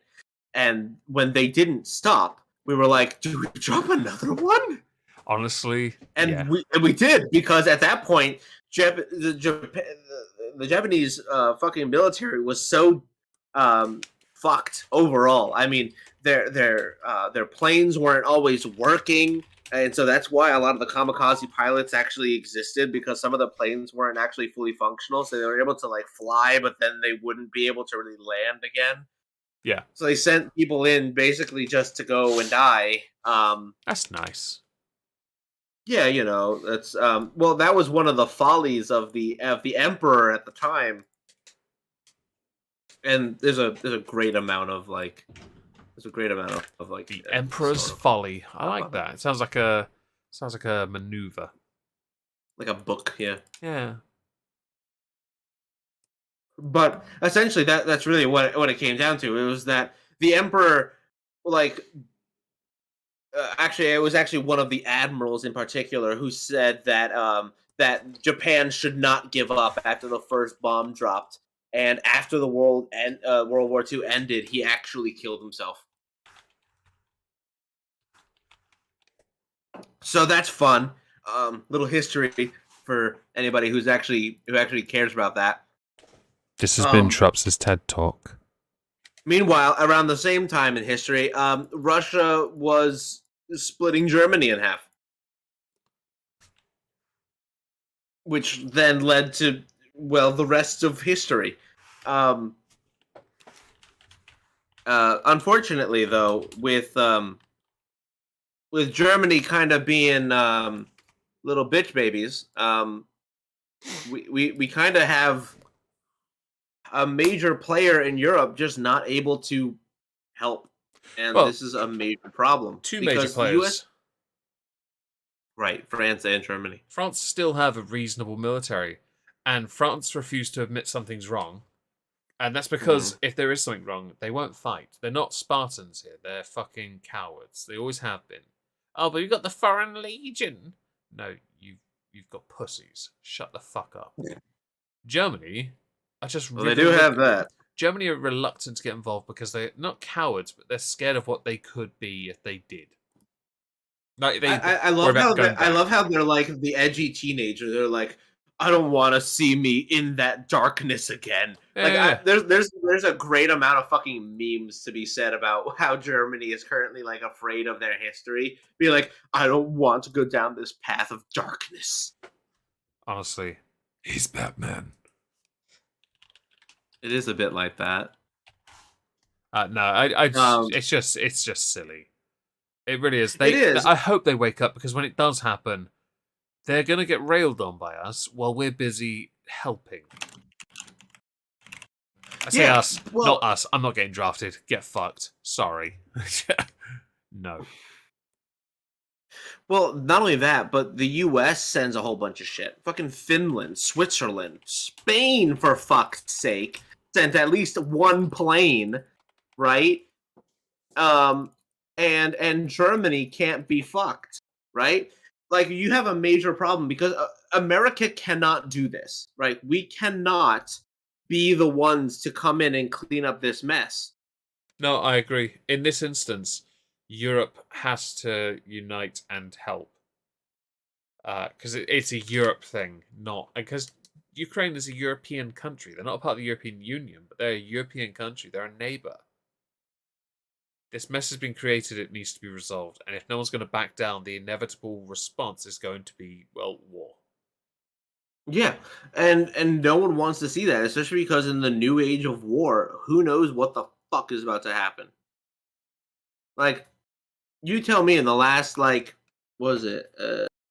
And when they didn't stop, we were like, "Do we drop another one?" Honestly, and we did, because at that point, the Japanese fucking military was so fucked overall. I mean, their planes weren't always working. And so that's why a lot of the kamikaze pilots actually existed, because some of the planes weren't actually fully functional. So they were able to like fly, but then they wouldn't be able to really land again. Yeah. So they sent people in basically just to go and die. That's nice. Yeah, that's well, that was one of the follies of the emperor at the time. And there's a great amount of like. The Emperor's Folly. I like that. It sounds like a maneuver. Like a book, yeah. Yeah. But essentially that's really what it came down to. It was that the emperor, like actually it was actually one of the admirals in particular who said that that Japan should not give up after the first bomb dropped. And after the World War II ended, he actually killed himself. So that's fun. Little history for anybody who actually cares about that. This has been Trups' TED Talk. Meanwhile, around the same time in history, Russia was splitting Germany in half, which then led to the rest of history. Unfortunately, though, with Germany kind of being little bitch babies, we kind of have a major player in Europe just not able to help, and this is a major problem. Two major players, right? France and Germany. France still have a reasonable military, and France refused to admit something's wrong. And that's because if there is something wrong, they won't fight. They're not Spartans here. They're fucking cowards. They always have been. Oh, but you've got the Foreign Legion. no, you've got pussies. Shut the fuck up. Germany are just Well, they do have that. Germany are reluctant to get involved because they're not cowards, but they're scared of what they could be if they did. Like I love how I love how they're like the edgy teenager. They're like, I don't want to see me in that darkness again. There's a great amount of fucking memes to be said about how Germany is currently like afraid of their history. Be like, I don't want to go down this path of darkness. Honestly, he's Batman. It is a bit like that. No, it's just silly. It really is. It is. I hope they wake up because when it does happen, they're gonna get railed on by us while we're busy helping. I say us, not us. I'm not getting drafted. Get fucked. Sorry. No. Well, not only that, but the U.S. sends a whole bunch of shit. Fucking Finland, Switzerland, Spain, for fuck's sake, sent at least one plane, right? And Germany can't be fucked, right? Like, you have a major problem because America cannot do this, right? We cannot be the ones to come in and clean up this mess. No, I agree. In this instance, Europe has to unite and help. Because it's a Europe thing, not... Because Ukraine is a European country. They're not a part of the European Union, but they're a European country. They're a neighbour. This mess has been created, it needs to be resolved. And if no one's going to back down, the inevitable response is going to be, well, war. Yeah, and no one wants to see that, especially because in the new age of war, who knows what the fuck is about to happen. Like, you tell me in the last, like, what was it?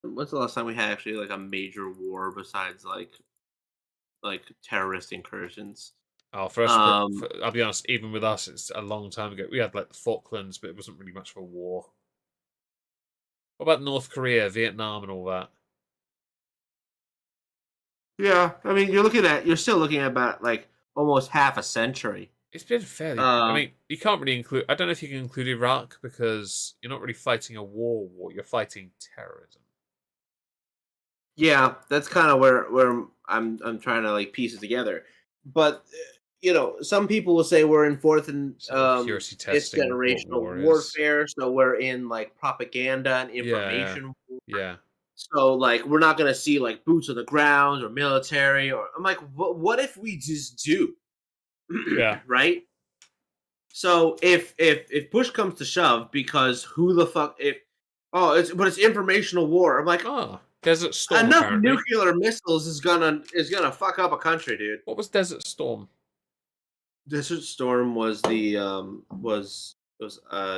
When's the last time we had actually, like, a major war besides, like terrorist incursions? Oh, for us, I'll be honest, even with us, it's a long time ago. We had, like, the Falklands, but it wasn't really much of a war. What about North Korea, Vietnam, and all that? Yeah, I mean, you're still looking at about, like, almost half a century. It's been fairly... I mean, you can't really include... I don't know if you can include Iraq, because you're not really fighting a war, you're fighting terrorism. Yeah, that's kind of where I'm trying to, like, piece it together. But you know, some people will say we're in fourth and Accuracy it's testing, generational warfare, so we're in like propaganda and information war. Yeah. So like we're not gonna see like boots on the ground or military, or I'm like, what if we just do? Yeah. Right? So if push comes to shove, because who the fuck it's informational war. I'm like, Desert Storm. Enough apparently. nuclear missiles is gonna fuck up a country, dude. What was Desert Storm? Desert Storm was the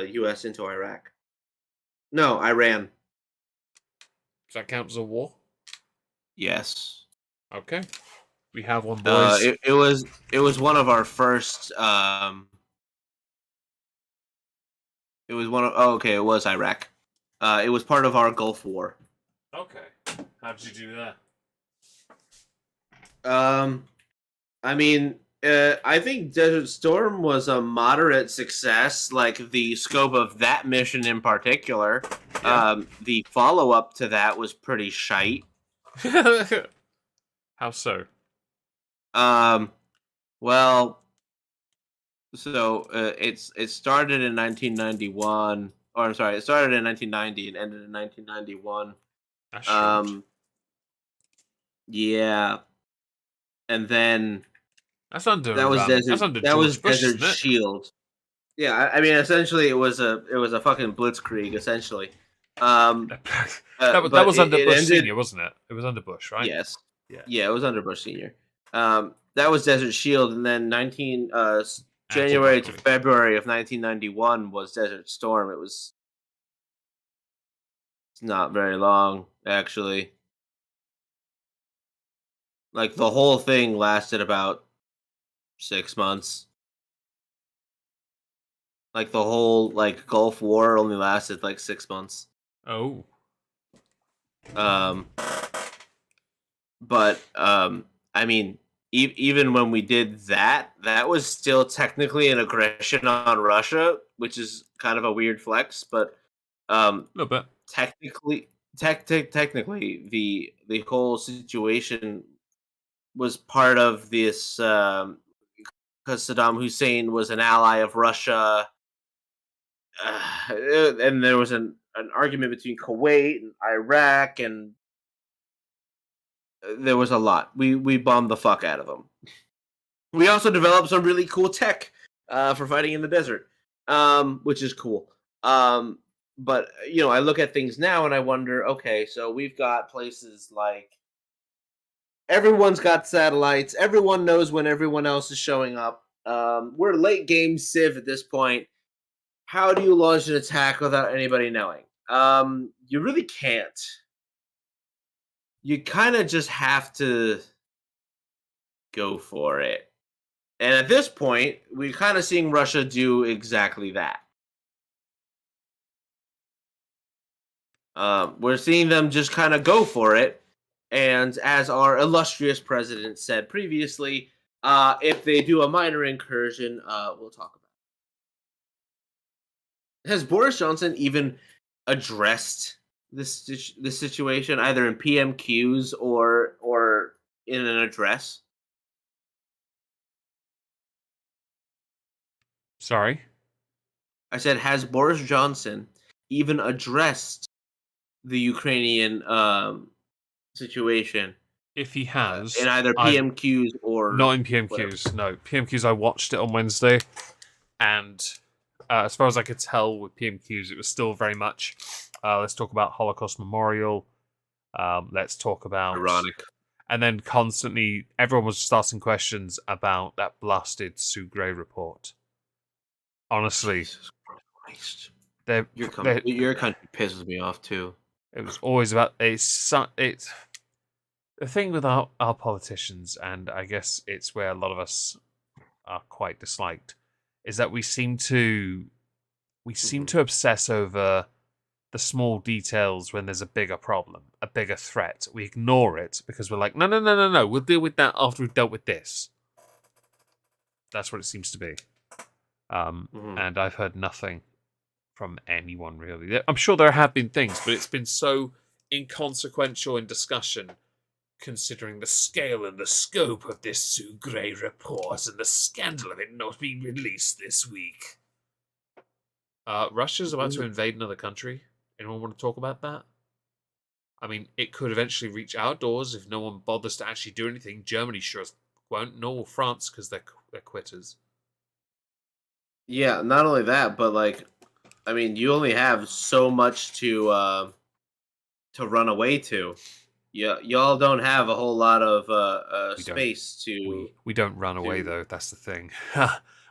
U.S. into Iraq. No, Iran. Does that count as a war? Yes. Okay. We have one, boys. It was one of our first. It was one of. Oh, okay. It was Iraq. It was part of our Gulf War. Okay. How did you do that? I mean, I think Desert Storm was a moderate success. Like the scope of that mission in particular. Yeah. The follow up to that was pretty shite. How so? Well, so it started in 1991. Or I'm sorry, it started in 1990 and ended in 1991. That's short. Yeah, and then that's under Desert Shield. Yeah, I mean, essentially, it was a fucking blitzkrieg, essentially. That was under Bush Senior, wasn't it? It was under Bush, right? Yes. Yeah, it was under Bush Senior. That was Desert Shield, and then January to February of 1991 was Desert Storm. It's not very long, actually. Like, the whole thing lasted about 6 months. Like, the whole, like, Gulf War only lasted, like, 6 months. Oh. But, I mean, even when we did that was still technically an aggression on Russia, which is kind of a weird flex, but a little bit. technically technically, the whole situation was part of this because Saddam Hussein was an ally of Russia, and there was an argument between Kuwait and Iraq, and there was a lot. We bombed the fuck out of them. We also developed some really cool tech for fighting in the desert, which is cool. But I look at things now and I wonder, okay, so we've got places like everyone's got satellites. Everyone knows when everyone else is showing up. We're late game Civ at this point. How do you launch an attack without anybody knowing? You really can't. You kind of just have to go for it. And at this point, we're kind of seeing Russia do exactly that. We're seeing them just kind of go for it. And as our illustrious president said previously, if they do a minor incursion, we'll talk about it. Has Boris Johnson even addressed this situation, either in PMQs or in an address? Sorry? I said, has Boris Johnson even addressed the Ukrainian situation If he has, in either PMQs or not in PMQs. Whatever. No, PMQs. I watched it on Wednesday, and as far as I could tell with PMQs, it was still very much. Let's talk about Holocaust Memorial. Let's talk about ironic, and then constantly everyone was just asking questions about that blasted Sugre report. Honestly, Jesus Christ. Your country pisses me off too. It was always about it's the thing with our politicians, and I guess it's where a lot of us are quite disliked, is that we seem to obsess over the small details when there's a bigger problem, a bigger threat. We ignore it because we're like, no, we'll deal with that after we've dealt with this. That's what it seems to be. And I've heard nothing from anyone really. I'm sure there have been things, but it's been so inconsequential in discussion, considering the scale and the scope of this Sugre report and the scandal of it not being released this week. Russia's about to invade another country. Anyone want to talk about that? I mean, it could eventually reach outdoors if no one bothers to actually do anything. Germany sure won't, nor will France, because they're quitters. Yeah, not only that, but like, I mean, you only have so much to run away to. Yeah, y'all don't have a whole lot of space to. We don't run away though. That's the thing.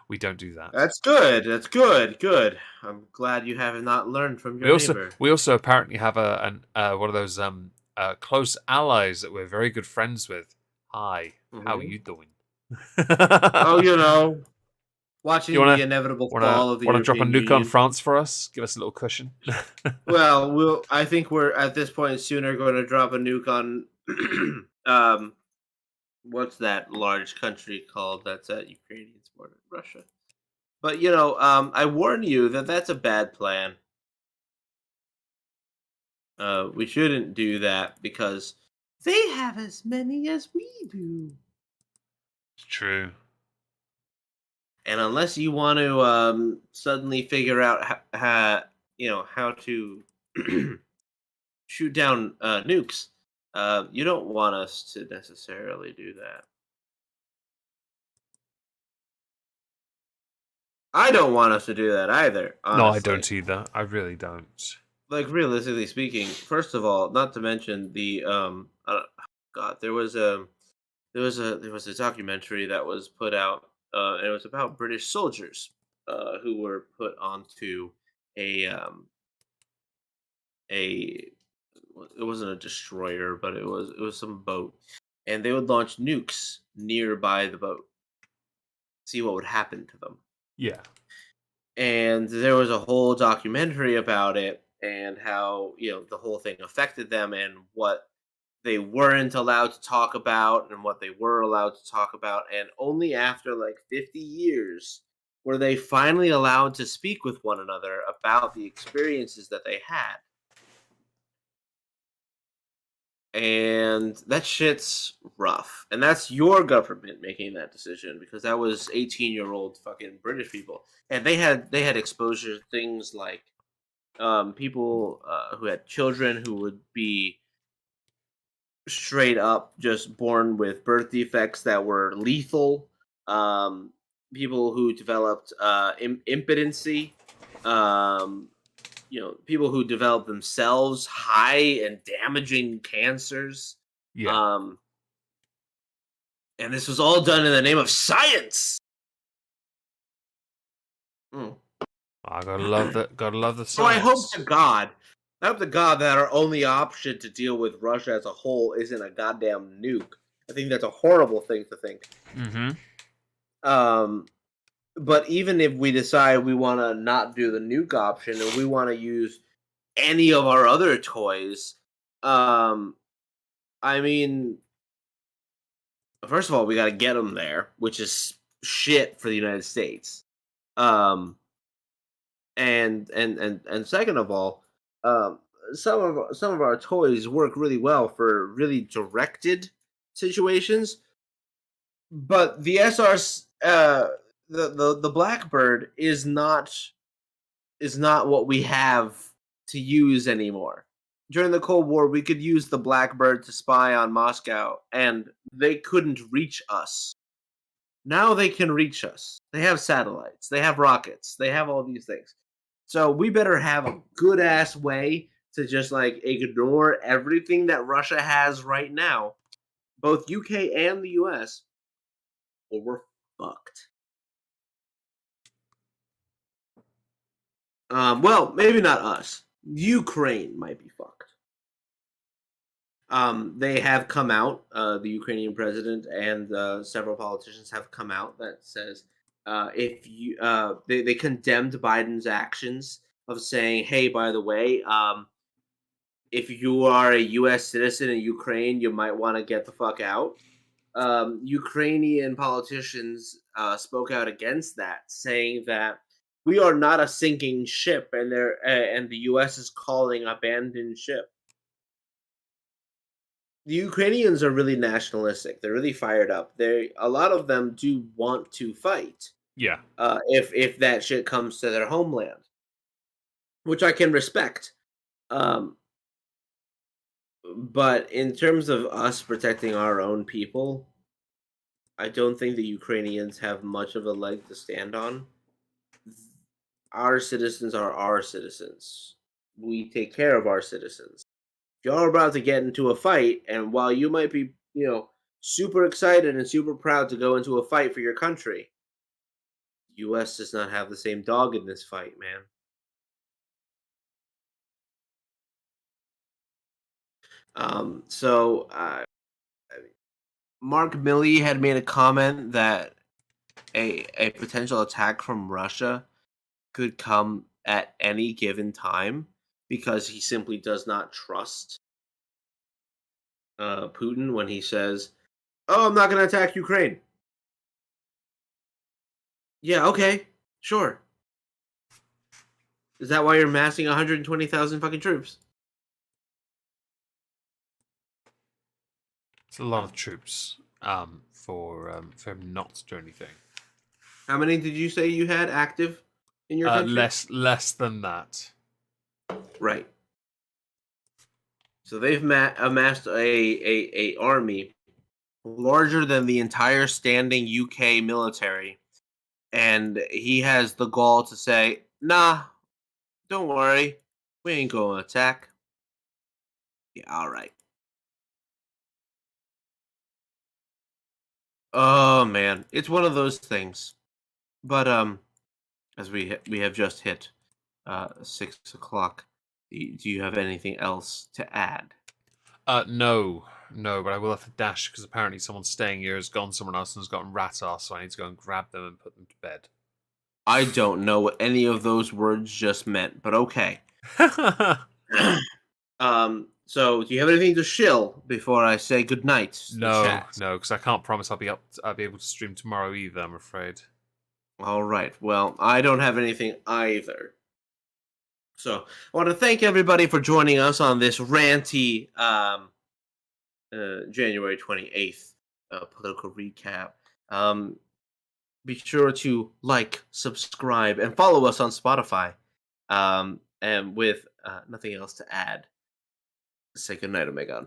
We don't do that. That's good. That's good. Good. I'm glad you have not learned from your neighbor. We also apparently have one of those close allies that we're very good friends with. Hi, how are you doing? Oh, watching the inevitable fall of the European Want to drop a nuke on France for us? Give us a little cushion. Well, I think we're at this point sooner going to drop a nuke on what's that large country called that's at Ukrainian's border? Russia. But I warn you that that's a bad plan. We shouldn't do that because they have as many as we do. It's true. And unless you want to suddenly figure out how to shoot down nukes, you don't want us to necessarily do that. I don't want us to do that either. Honestly. No, I don't either. I really don't. Like, realistically speaking, first of all, not to mention the God, there was a documentary that was put out, and it was about British soldiers who were put onto it wasn't a destroyer, but it was some boat, and they would launch nukes nearby the boat, see what would happen to them. Yeah. And there was a whole documentary about it and how, the whole thing affected them and what they weren't allowed to talk about and what they were allowed to talk about. And only after like 50 years were they finally allowed to speak with one another about the experiences that they had. And that shit's rough. And that's your government making that decision, because that was 18-year-old fucking British people. And they had exposure to things like people who had children who would be straight up just born with birth defects that were lethal. Um, People who developed impotency. Um, People who developed themselves high and damaging cancers. Yeah. Um, and this was all done in the name of science. Mm. I gotta love that. Gotta love the So I hope science. to God, that our only option to deal with Russia as a whole isn't a goddamn nuke. I think that's a horrible thing to think. Mm-hmm. But even if we decide we want to not do the nuke option and we want to use any of our other toys, I mean, first of all, we got to get them there, which is shit for the United States. And second of all, um, some of our toys work really well for really directed situations, but the SR, the Blackbird is not what we have to use anymore. During the Cold War, we could use the Blackbird to spy on Moscow, and they couldn't reach us. Now they can reach us. They have satellites, they have rockets, they have all these things. So we better have a good ass way to just like ignore everything that Russia has right now, both UK and the US, or we're fucked. Well, maybe not us. Ukraine might be fucked. They have come out. The Ukrainian president and several politicians have come out that says if you they condemned Biden's actions of saying, hey, by the way, if you are a U.S. citizen in Ukraine, you might want to get the fuck out. Ukrainian politicians spoke out against that, saying that we are not a sinking ship, and the U.S. is calling abandoned ship. The Ukrainians are really nationalistic. They're really fired up. A lot of them do want to fight. Yeah. If that shit comes to their homeland, which I can respect. Um, but in terms of us protecting our own people, I don't think the Ukrainians have much of a leg to stand on. Our citizens are our citizens. We take care of our citizens. You're about to get into a fight, and while you might be, super excited and super proud to go into a fight for your country, the U.S. does not have the same dog in this fight, man. So Mark Milley had made a comment that a potential attack from Russia could come at any given time because he simply does not trust Putin when he says, "Oh, I'm not going to attack Ukraine." Yeah, okay, sure. Is that why you're massing 120,000 fucking troops? It's a lot of troops for him not to do anything. How many did you say you had active in your country? Less than that. Right. So they've amassed a army larger than the entire standing UK military, and he has the gall to say, "Nah, don't worry, we ain't gonna attack." Yeah, all right. Oh man, it's one of those things. But as we have just hit 6 o'clock, do you have anything else to add? No, but I will have to dash because apparently someone staying here has gone somewhere else and has gotten rat ass, so I need to go and grab them and put them to bed. I don't know what any of those words just meant, but okay. So do you have anything to shill before I say goodnight to the No, chat? because I can't promise I'll be able to stream tomorrow either, I'm afraid. All right. Well, I don't have anything either. So I want to thank everybody for joining us on this ranty January 28th political recap. Be sure to like, subscribe, and follow us on Spotify. And with nothing else to add, say goodnight, Omegon.